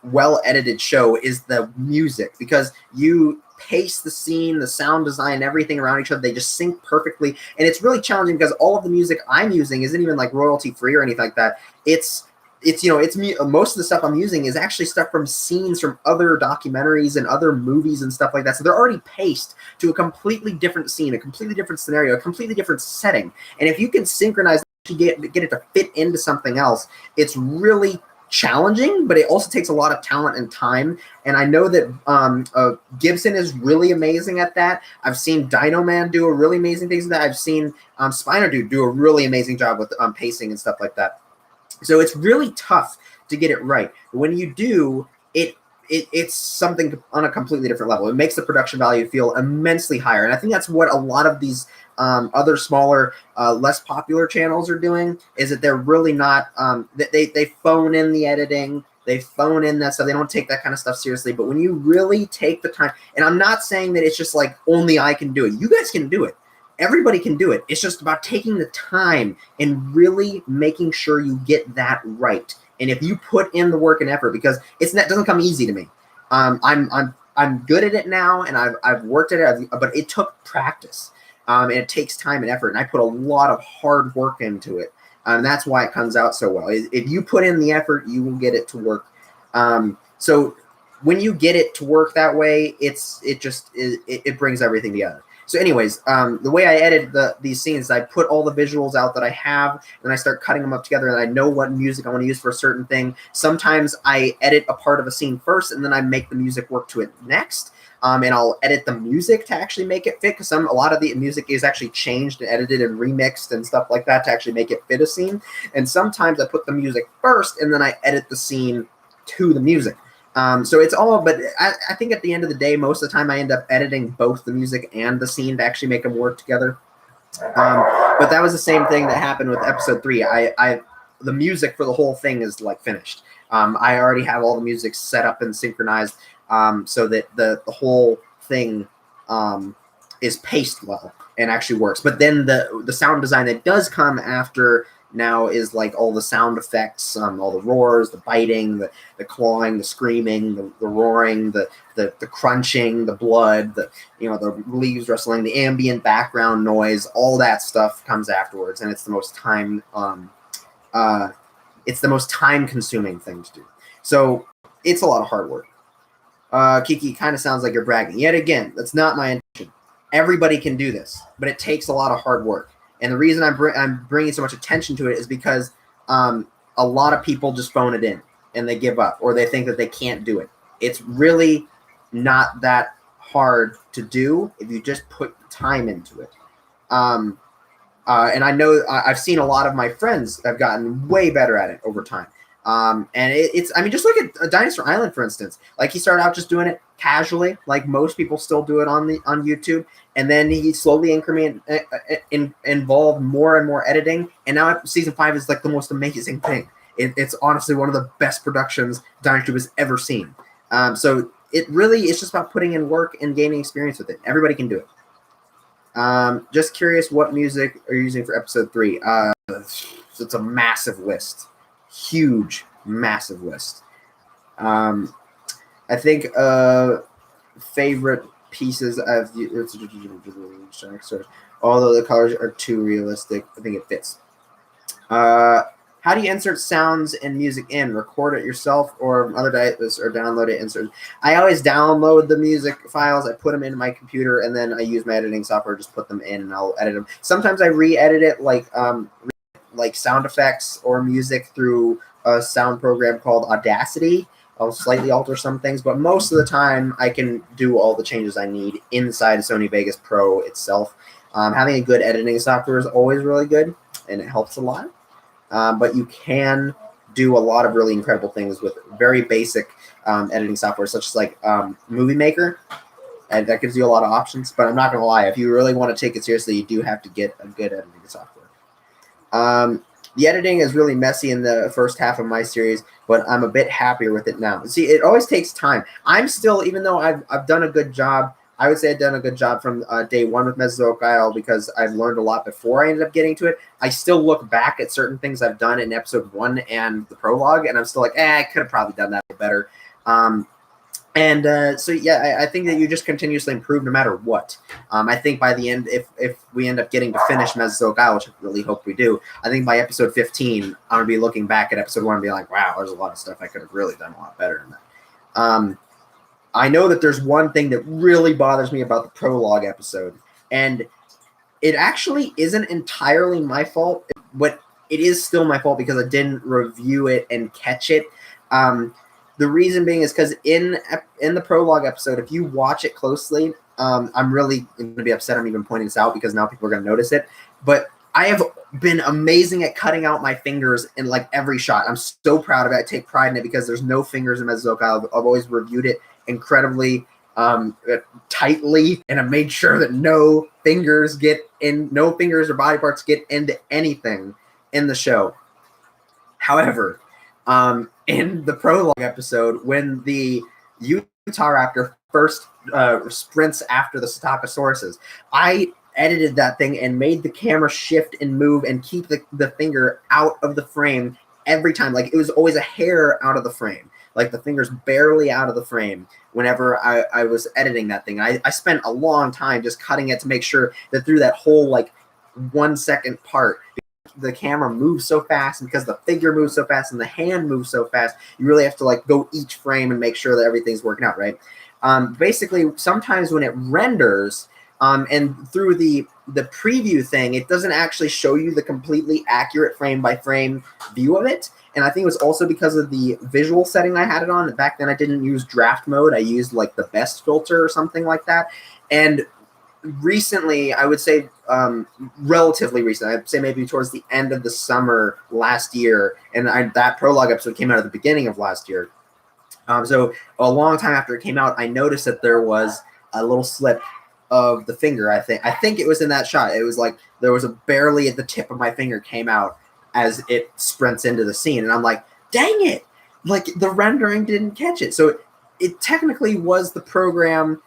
well edited show is the music, because you pace the scene, the sound design, everything around each other. They just sync perfectly, and it's really challenging because all of the music I'm using isn't even like royalty free or anything like that. It's me. Most of the stuff I'm using is actually stuff from scenes from other documentaries and other movies and stuff like that. So they're already paced to a completely different scene, a completely different scenario, a completely different setting. And if you can synchronize to get it to fit into something else, it's really challenging, but it also takes a lot of talent and time. And I know that Gibson is really amazing at that. I've seen Dino Man do a really amazing things with that. I've seen Spiner Dude do a really amazing job with pacing and stuff like that. So it's really tough to get it right. When you do, it's something on a completely different level. It makes the production value feel immensely higher. And I think that's what a lot of these other smaller, less popular channels are doing, is that they're really not, they phone in the editing, they phone in that stuff. They don't take that kind of stuff seriously. But when you really take the time, and I'm not saying that it's just like only I can do it. You guys can do it. Everybody can do it. It's just about taking the time and really making sure you get that right. And if you put in the work and effort, because it doesn't come easy to me. I'm good at it now, and I've worked at it, but it took practice, and it takes time and effort. And I put a lot of hard work into it, and that's why it comes out so well. If you put in the effort, you will get it to work. So when you get it to work that way, it brings everything together. So anyways, the way I edit these scenes, I put all the visuals out that I have, and I start cutting them up together, and I know what music I want to use for a certain thing. Sometimes I edit a part of a scene first, and then I make the music work to it next. And I'll edit the music to actually make it fit, because a lot of the music is actually changed and edited and remixed and stuff like that to actually make it fit a scene. And sometimes I put the music first, and then I edit the scene to the music. So it's all, but I think at the end of the day, most of the time I end up editing both the music and the scene to actually make them work together. But that was the same thing that happened with episode 3. The music for the whole thing is like finished. I already have all the music set up and synchronized, so that the whole thing is paced well and actually works. But then the sound design that does come after now is like all the sound effects, all the roars, the biting, the clawing, the screaming, the roaring, the crunching, the blood, the leaves rustling, the ambient background noise, all that stuff comes afterwards, and it's the most time consuming thing to do. So it's a lot of hard work. Kiki, kind of sounds like you're bragging. Yet again, that's not my intention. Everybody can do this, but it takes a lot of hard work. And the reason I'm bringing so much attention to it is because a lot of people just phone it in and they give up, or they think that they can't do it. It's really not that hard to do if you just put time into it. And I know I've seen a lot of my friends have gotten way better at it over time. And I mean, just look at Dinosaur Island, for instance. Like, he started out just doing it casually, like most people still do it on YouTube, and then he slowly involved more and more editing, and now season 5 is like the most amazing thing. It's honestly one of the best productions DynoTube has ever seen. So it's just about putting in work and gaining experience with it. Everybody can do it. Just curious, what music are you using for episode 3? So it's a massive list. Huge, massive list. I think favorite pieces I've used, although the colors are too realistic, I think it fits. How do you insert sounds and music in? Record it yourself or other devices, or download it, insert? I always download the music files. I put them into my computer, and then I use my editing software, just put them in, and I'll edit them. Sometimes I re-edit it, like sound effects or music, through a sound program called Audacity. I'll slightly alter some things, but most of the time I can do all the changes I need inside Sony Vegas Pro itself. Having a good editing software is always really good, and it helps a lot. But you can do a lot of really incredible things with very basic editing software, such as like Movie Maker. And that gives you a lot of options. But I'm not going to lie, if you really want to take it seriously, you do have to get a good editing software. The editing is really messy in the first half of my series, but I'm a bit happier with it now. See, it always takes time. I'm still, even though I've done a good job, I would say I've done a good job from day one with Mesozoic Isle because I've learned a lot before I ended up getting to it. I still look back at certain things I've done in episode 1 and the prologue, and I'm still like, I could have probably done that better. So yeah, I think that you just continuously improve no matter what. I think by the end, if we end up getting to finish Mesozoic Isle, which I really hope we do, I think by episode 15, I'm gonna be looking back at episode 1 and be like, wow, there's a lot of stuff I could have really done a lot better than that. I know that there's one thing that really bothers me about the prologue episode, and it actually isn't entirely my fault, but it is still my fault because I didn't review it and catch it. The reason being is because in the prologue episode, if you watch it closely, I'm really going to be upset I'm even pointing this out because now people are going to notice it. But I have been amazing at cutting out my fingers in like every shot. I'm so proud of it. I take pride in it because there's no fingers in Mesozoic Isle. I've always reviewed it incredibly tightly, and I've made sure that no fingers or body parts get into anything in the show. However, in the prologue episode, when the Utahraptor first sprints after the Cetacosauruses, I edited that thing and made the camera shift and move and keep the finger out of the frame every time. Like, it was always a hair out of the frame. Like, the finger's barely out of the frame whenever I was editing that thing. I spent a long time just cutting it to make sure that through that whole, like, 1 second part, the camera moves so fast, and because the figure moves so fast and the hand moves so fast, you really have to like go each frame and make sure that everything's working out right. Basically, sometimes when it renders and through the preview thing, it doesn't actually show you the completely accurate frame by frame view of it. And I think it was also because of the visual setting I had it on. Back then I didn't use draft mode. I used like the best filter or something like that. And recently, I would say relatively recent, I'd say maybe towards the end of the summer last year, and that prologue episode came out at the beginning of last year. So a long time after it came out, I noticed that there was a little slip of the finger. I think it was in that shot. It was like there was barely at the tip of my finger came out as it sprints into the scene, and I'm like, dang it! Like, the rendering didn't catch it. So it technically was the program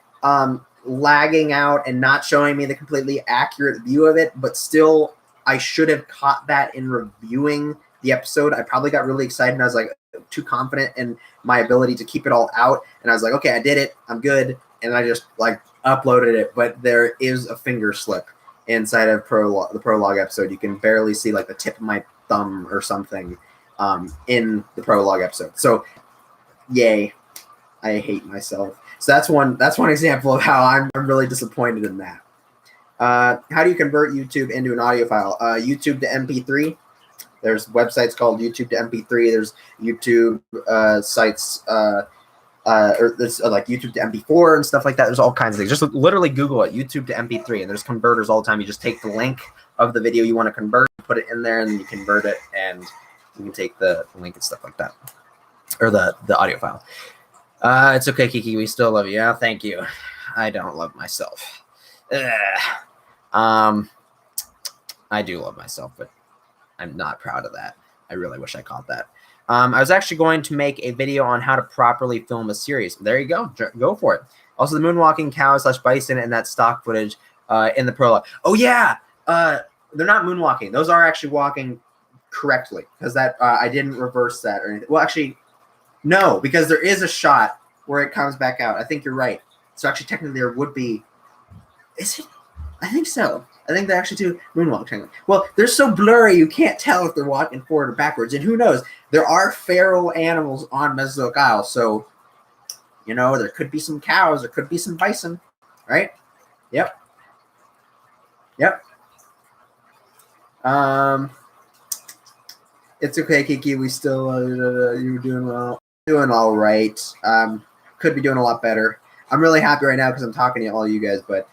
lagging out and not showing me the completely accurate view of it, but still I should have caught that in reviewing the episode. I probably got really excited and I was like too confident in my ability to keep it all out, and I was like, okay, I did it, I'm good, and I just like uploaded it. But there is a finger slip inside of the prologue episode. You can barely see like the tip of my thumb or something in the prologue episode. So yay, I hate myself. So that's one example of how I'm really disappointed in that. How do you convert YouTube into an audio file? YouTube to MP3. There's websites called YouTube to MP3. There's YouTube sites, or there's like YouTube to MP4 and stuff like that. There's all kinds of things. Just literally Google it, YouTube to MP3, and there's converters all the time. You just take the link of the video you want to convert, put it in there, and then you convert it, and you can take the link and stuff like that, or the audio file. It's okay, Kiki. We still love you. Yeah, thank you. I don't love myself. I do love myself, but I'm not proud of that. I really wish I caught that. I was actually going to make a video on how to properly film a series. There you go. Go for it. Also, the moonwalking cow / bison and that stock footage in the prologue. Oh, yeah. They're not moonwalking. Those are actually walking correctly, because that I didn't reverse that or anything. Well, actually, no, because there is a shot where it comes back out. I think you're right. So actually, technically, there would be. Is it? I think so. I think they actually do moonwalk. Well, they're so blurry you can't tell if they're walking forward or backwards. And who knows? There are feral animals on Mesozoic Isle, so you know there could be some cows, there could be some bison, right? Yep. It's okay, Kiki. We still you're doing well. Doing all right. Could be doing a lot better. I'm really happy right now because I'm talking to all you guys, but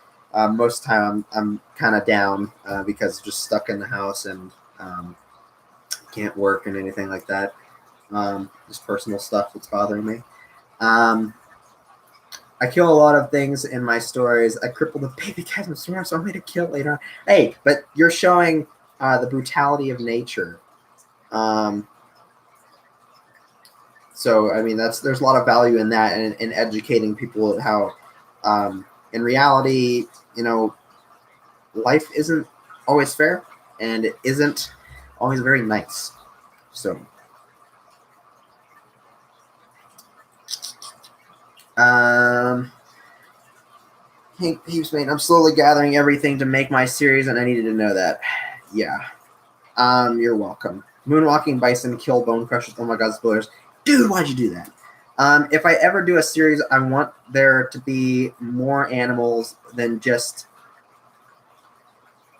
most of the time I'm kind of down because I'm just stuck in the house and can't work and anything like that. Just personal stuff that's bothering me. I kill a lot of things in my stories. I crippled a baby cat in the storm, so I'm going to kill later on. Hey, but you're showing the brutality of nature So I mean, there's a lot of value in that, and in educating people how, in reality, life isn't always fair, and it isn't always very nice. So, Heaps, mate. I'm slowly gathering everything to make my series, and I needed to know that. Yeah. You're welcome. Moonwalking Bison, Kill Bone Crushers. Oh my God, spoilers. Dude, why'd you do that? If I ever do a series, I want there to be more animals than just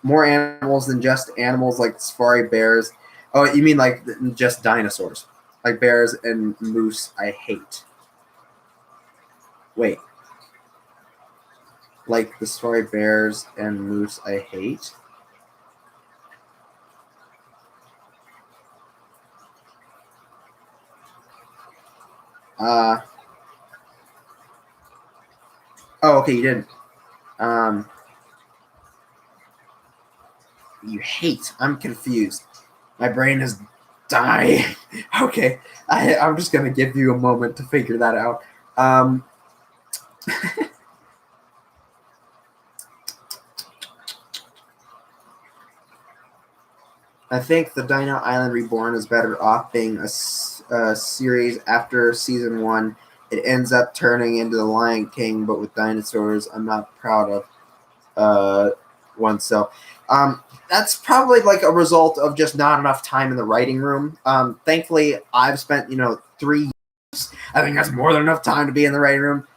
animals like safari bears. Oh, you mean like just dinosaurs? Like bears and moose, I hate. Wait. Like the safari bears and moose, I hate? Oh, okay, you didn't. You hate. I'm confused. My brain is dying. Okay, I'm just going to give you a moment to figure that out. I think the Dino Island Reborn is better off being a series after season 1. It ends up turning into the Lion King, but with dinosaurs. I'm not proud of oneself. That's probably like a result of just not enough time in the writing room. Thankfully, I've spent 3 years. I think that's more than enough time to be in the writing room.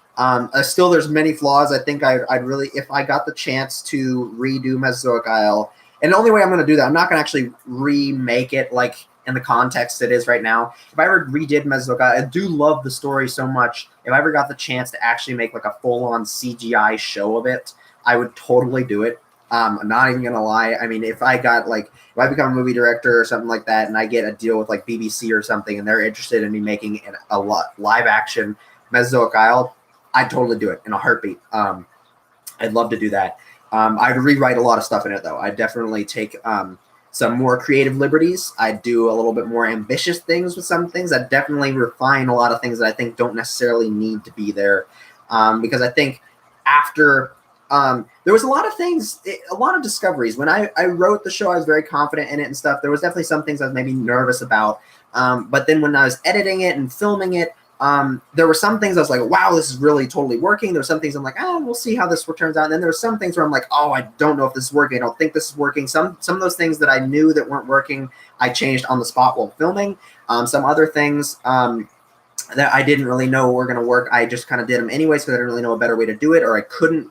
Still, there's many flaws. I think I'd really, if I got the chance to redo Mesozoic Isle, and the only way I'm going to do that, I'm not going to actually remake it like in the context it is right now. If I ever redid Mesozoic Isle, I do love the story so much. If I ever got the chance to actually make like a full-on CGI show of it, I would totally do it. I'm not even gonna lie. I mean, if I become a movie director or something like that, and I get a deal with like BBC or something, and they're interested in me making a live action Mesozoic Isle, I'd totally do it in a heartbeat. I'd love to do that. I'd rewrite a lot of stuff in it, though. I'd definitely take some more creative liberties. I'd do a little bit more ambitious things with some things. I'd definitely refine a lot of things that I think don't necessarily need to be there, because I think after there was a lot of things, a lot of discoveries. When I wrote the show, I was very confident in it and stuff. There was definitely some things I was maybe nervous about. But then when I was editing it and filming it, there were some things I was like, wow, this is really totally working. There were some things I'm like, we'll see how this turns out. And then there were some things where I'm like, I don't know if this is working. I don't think this is working. Some of those things that I knew that weren't working, I changed on the spot while filming. Some other things that I didn't really know were going to work, I just kind of did them anyways because I didn't really know a better way to do it, or I couldn't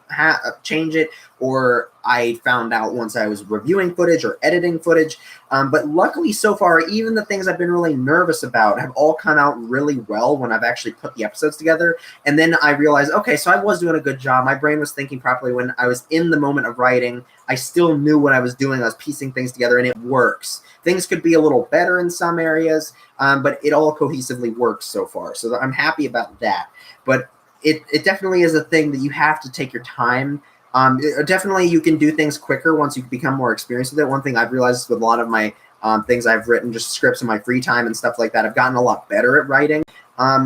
change it, or I found out once I was reviewing footage or editing footage. But luckily so far, even the things I've been really nervous about have all come out really well when I've actually put the episodes together. And then I realized, okay, so I was doing a good job. My brain was thinking properly when I was in the moment of writing. I still knew what I was doing. I was piecing things together, and it works. Things could be a little better in some areas, but it all cohesively works so far. So I'm happy about that. But it definitely is a thing that you have to take your time. Definitely you can do things quicker once you become more experienced with it. One thing I've realized with a lot of my things I've written, just scripts in my free time and stuff like that, I've gotten a lot better at writing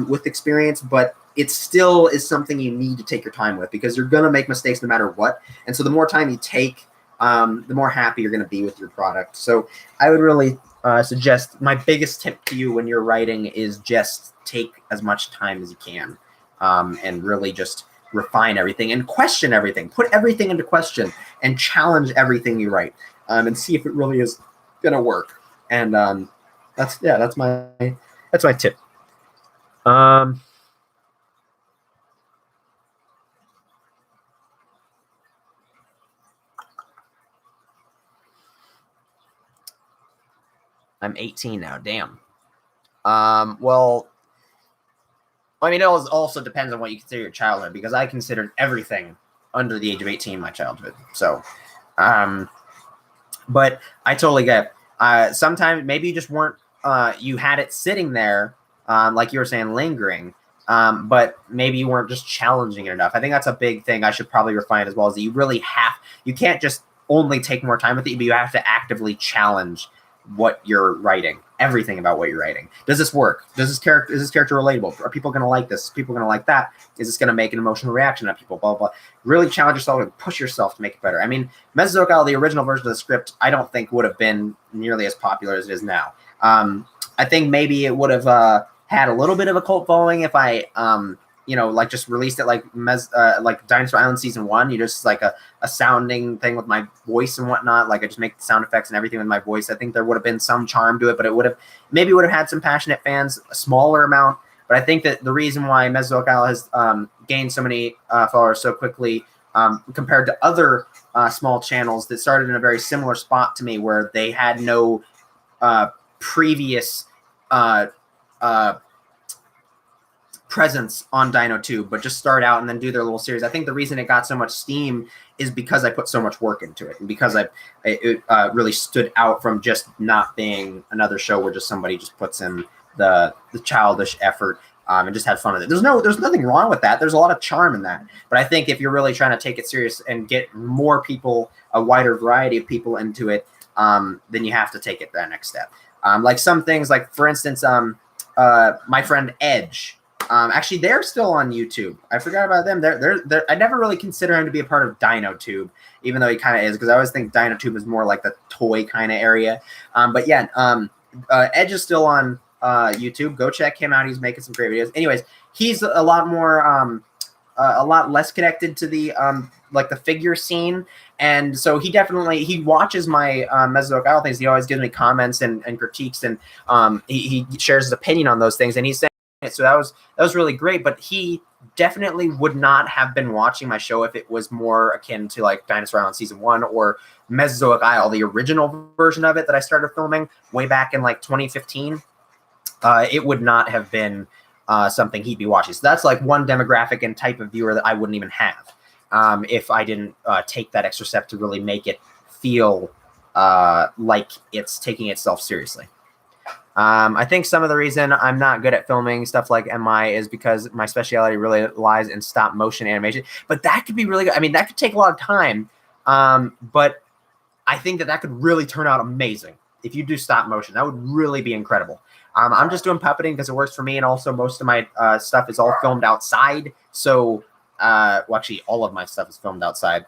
with experience, but it still is something you need to take your time with because you're going to make mistakes no matter what. And so the more time you take, the more happy you're going to be with your product. So I would really suggest, my biggest tip to you when you're writing is just take as much time as you can and really just refine everything and question everything. Put everything into question and challenge everything you write and see if it really is going to work. And that's my tip. I'm 18 now. Damn. Well, I mean, it also depends on what you consider your childhood, because I considered everything under the age of 18 my childhood. So, but I totally get it. Sometimes maybe you just weren't, you had it sitting there, like you were saying, lingering, but maybe you weren't just challenging it enough. I think that's a big thing I should probably refine as well, is that you really you can't just only take more time with it, but you have to actively challenge what you're writing, everything about what you're writing. Does this work? Is this character relatable? Are people going to like this? Are people going to like that? Is this going to make an emotional reaction on people? Blah, blah, blah. Really challenge yourself and push yourself to make it better. I mean, Mesozoic Isle, the original version of the script, I don't think would have been nearly as popular as it is now. I think maybe it would have had a little bit of a cult following if I, like just released it like Dinosaur Island Season 1. You just like a sounding thing with my voice and whatnot. Like I just make sound effects and everything with my voice. I think there would have been some charm to it, but it would have had some passionate fans, a smaller amount. But I think that the reason why Mesozoic Isle has gained so many followers so quickly compared to other small channels that started in a very similar spot to me, where they had no previous presence on DinoTube, but just start out and then do their little series. I think the reason it got so much steam is because I put so much work into it, and because it really stood out from just not being another show where just somebody just puts in the childish effort and just had fun with it. There's nothing wrong with that. There's a lot of charm in that. But I think if you're really trying to take it serious and get more people, a wider variety of people into it, then you have to take it that next step. Like some things, like for instance, my friend Edge. Actually, they're still on YouTube. I forgot about them. They're I never really consider him to be a part of DinoTube, even though he kind of is, because I always think DinoTube is more like the toy kind of area. But yeah, Edge is still on YouTube. Go check him out. He's making some great videos. Anyways, he's a lot more, a lot less connected to the like the figure scene, and so he watches my Mesozoic Isle things. He always gives me comments and critiques, and he shares his opinion on those things, and he's saying it. So that was really great. But he definitely would not have been watching my show if it was more akin to like Dinosaur Island Season 1 or Mesozoic Isle, the original version of it that I started filming way back in like 2015. It would not have been something he'd be watching. So that's like one demographic and type of viewer that I wouldn't even have if I didn't take that extra step to really make it feel like it's taking itself seriously. I think some of the reason I'm not good at filming stuff like MI is because my specialty really lies in stop motion animation. But that could be really good. I mean, that could take a lot of time. But I think that could really turn out amazing. If you do stop motion, that would really be incredible. I'm just doing puppeting because it works for me, and also most of my stuff is all filmed outside. So, well, actually, all of my stuff is filmed outside,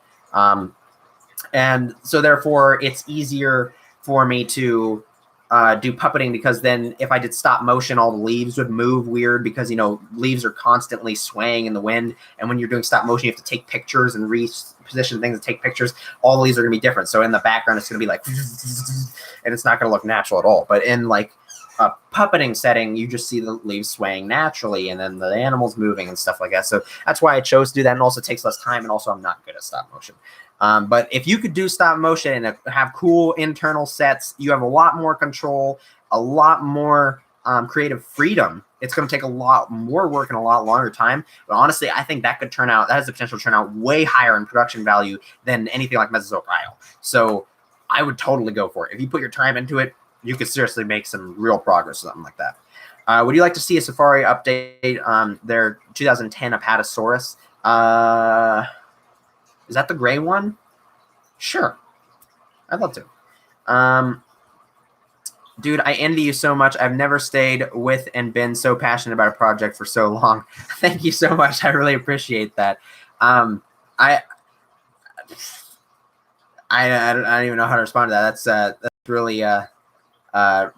and so therefore it's easier for me to do puppeting, because then if I did stop motion, all the leaves would move weird, because leaves are constantly swaying in the wind, and when you're doing stop motion, you have to take pictures and reposition things and take pictures. All the leaves are going to be different, so in the background it's going to be like, and it's not going to look natural at all. But in like a puppeting setting, you just see the leaves swaying naturally, and then the animals moving and stuff like that. So that's why I chose to do that, and also it takes less time, and also I'm not good at stop motion. But if you could do stop motion and have cool internal sets, you have a lot more control, a lot more creative freedom. It's going to take a lot more work and a lot longer time. But honestly, I think that has the potential to turn out way higher in production value than anything like Mesozoic Isle. So I would totally go for it. If you put your time into it, you could seriously make some real progress, something like that. Would you like to see a Safari update on their 2010 Apatosaurus? Is that the gray one? Sure. I'd love to. Dude, I envy you so much. I've never stayed with and been so passionate about a project for so long. Thank you so much. I really appreciate that. I don't even know how to respond to that. That's really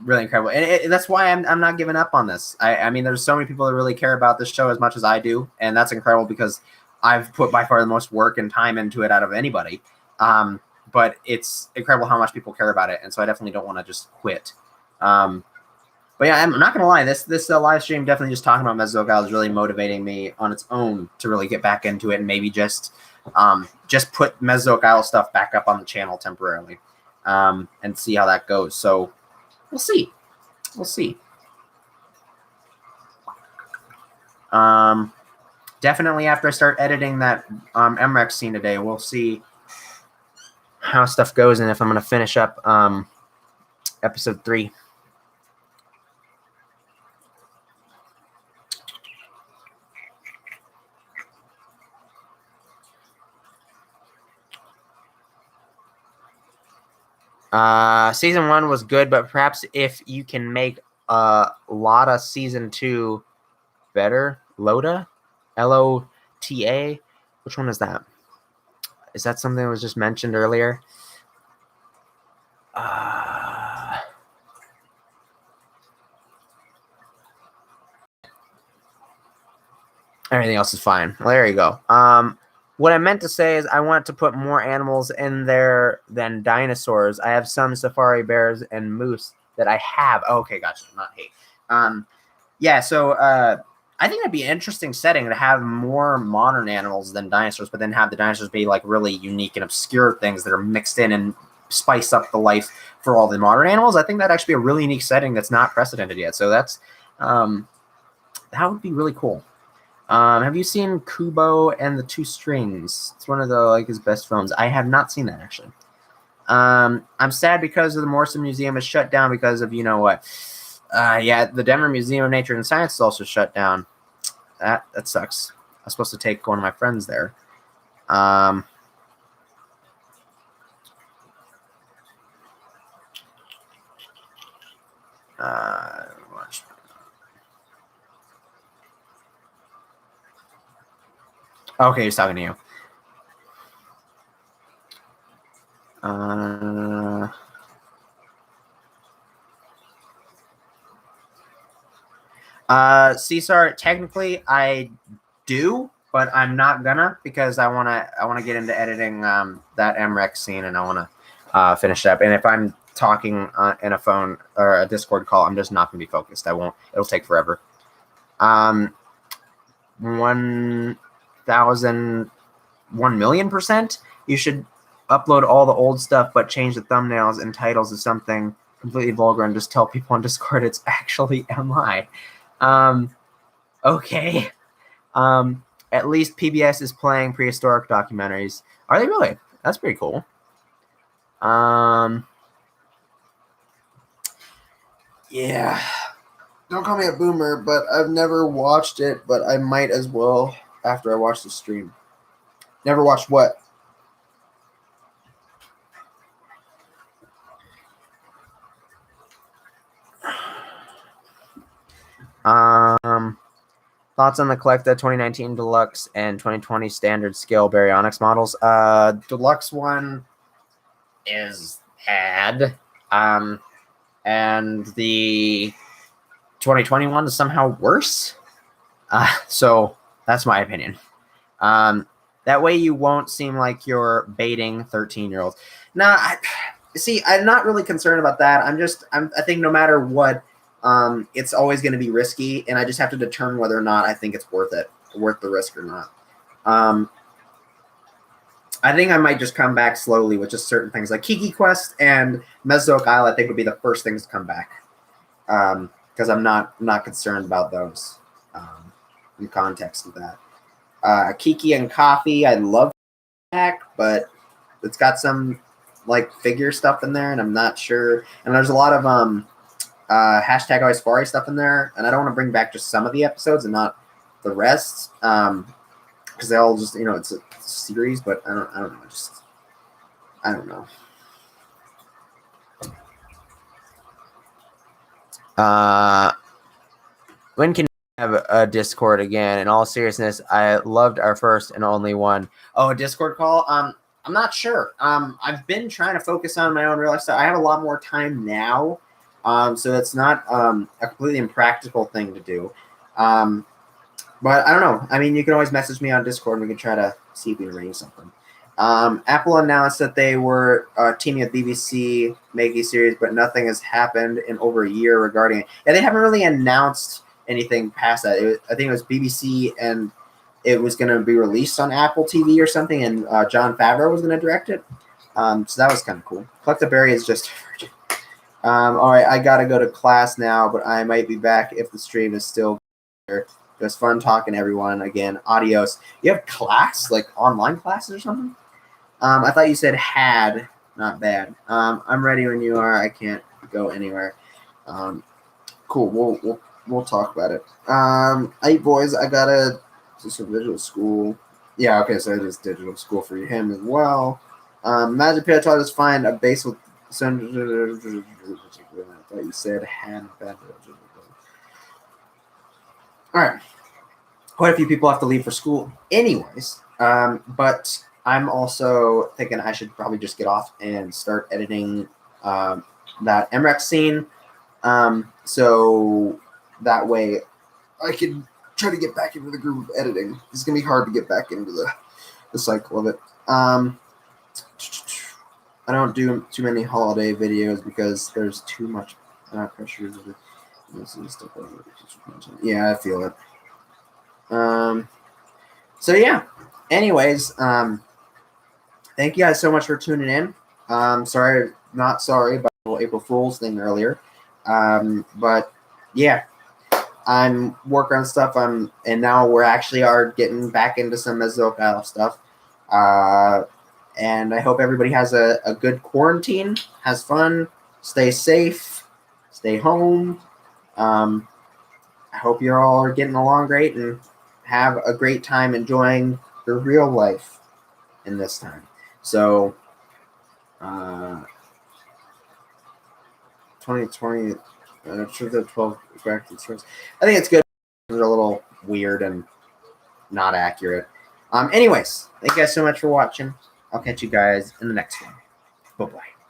really incredible, and that's why I'm not giving up on this. I mean, there's so many people that really care about this show as much as I do, and that's incredible because I've put by far the most work and time into it out of anybody. But it's incredible how much people care about it, and so I definitely don't want to just quit. But yeah, I'm not gonna lie. This live stream, definitely just talking about Mesozoic Isle, is really motivating me on its own to really get back into it, and maybe just put Mesozoic Isle stuff back up on the channel temporarily, and see how that goes. So we'll see. We'll see. Definitely after I start editing that MREX scene today, we'll see how stuff goes and if I'm going to finish up episode 3. Season 1 was good, but perhaps if you can make Lotta Season 2 better. Lota? Lota? Which one is that? Is that something that was just mentioned earlier? Everything else is fine. Well, there you go. What I meant to say is I want to put more animals in there than dinosaurs. I have some safari bears and moose that I have. Oh, okay, gotcha. Not hate. Yeah, so I think it'd be an interesting setting to have more modern animals than dinosaurs, but then have the dinosaurs be like really unique and obscure things that are mixed in and spice up the life for all the modern animals. I think that'd actually be a really unique setting that's not precedented yet. So that's that would be really cool. Have you seen Kubo and the Two Strings? It's one of the his best films. I have not seen that actually. I'm sad because of the Morrison Museum is shut down because of what. Yeah, the Denver Museum of Nature and Science is also shut down. That sucks. I was supposed to take one of my friends there. Okay, he's talking to you. Caesar, technically I do, but I'm not gonna because I wanna get into editing that MREX scene and I wanna finish it up. And if I'm talking in a phone or a Discord call, I'm just not gonna be focused. I won't. It'll take forever. 1,000,000%. You should upload all the old stuff, but change the thumbnails and titles to something completely vulgar and just tell people on Discord it's actually MI. Okay. At least PBS is playing prehistoric documentaries. Are they really? That's pretty cool. Yeah. Don't call me a boomer, but I've never watched it, but I might as well after I watch the stream. Never watched what? Thoughts on the Collecta 2019 Deluxe and 2020 Standard Scale Baryonyx models? Deluxe one is had, and the 2021 is somehow worse. So that's my opinion. That way you won't seem like you're baiting 13-year-olds. Nah, I'm not really concerned about that. I think no matter what, it's always going to be risky, and I just have to determine whether or not I think it's worth the risk or not. I think I might just come back slowly with just certain things like Kiki Quest and Mesozoic Isle. I think would be the first things to come back, because I'm not concerned about those in context of that. Kiki and Coffee, I love back, but it's got some figure stuff in there, and I'm not sure. And there's a lot of hashtag always Fari stuff in there, and I don't want to bring back just some of the episodes and not the rest, because they all just it's a series, but I don't know, I don't know. When can we have a Discord again? In all seriousness, I loved our first and only one. Oh, a Discord call? I'm not sure. I've been trying to focus on my own real life stuff. I have a lot more time now, so it's not a completely impractical thing to do. But I don't know. I mean, you can always message me on Discord and we can try to see if we can arrange something. Apple announced that they were teaming with BBC, making a series, but nothing has happened in over a year regarding it. And they haven't really announced anything past that. I think it was BBC, and it was going to be released on Apple TV or something, and Jon Favreau was going to direct it. So that was kind of cool. Collectaberry is just... all right, I got to go to class now, but I might be back if the stream is still there. It was fun talking to everyone again. Adios. You have class, like online classes or something? I thought you said had, not bad. I'm ready when you are. I can't go anywhere. Cool. We'll talk about it. Hey boys, I gotta do some digital school. Yeah, okay, so it is digital school for him as well. Magic Pit, I'll just find a base with So I thought you said had bad. All right. Quite a few people have to leave for school, anyways. But I'm also thinking I should probably just get off and start editing that MREX scene. So that way I can try to get back into the groove of editing. It's gonna be hard to get back into the cycle of it. I don't do too many holiday videos because there's too much pressure. Yeah, I feel it. So yeah. Anyways, thank you guys so much for tuning in. Sorry, not sorry about the April Fool's thing earlier. But yeah, I'm working on stuff. And now we're actually getting back into some Mezzo stuff. And I hope everybody has a good quarantine, has fun, stay safe, stay home. I hope you all are getting along great and have a great time enjoying your real life in this time. So, 2020, 12 back to the I think it's good. They're a little weird and not accurate. Anyways, thank you guys so much for watching. I'll catch you guys in the next one. Bye-bye.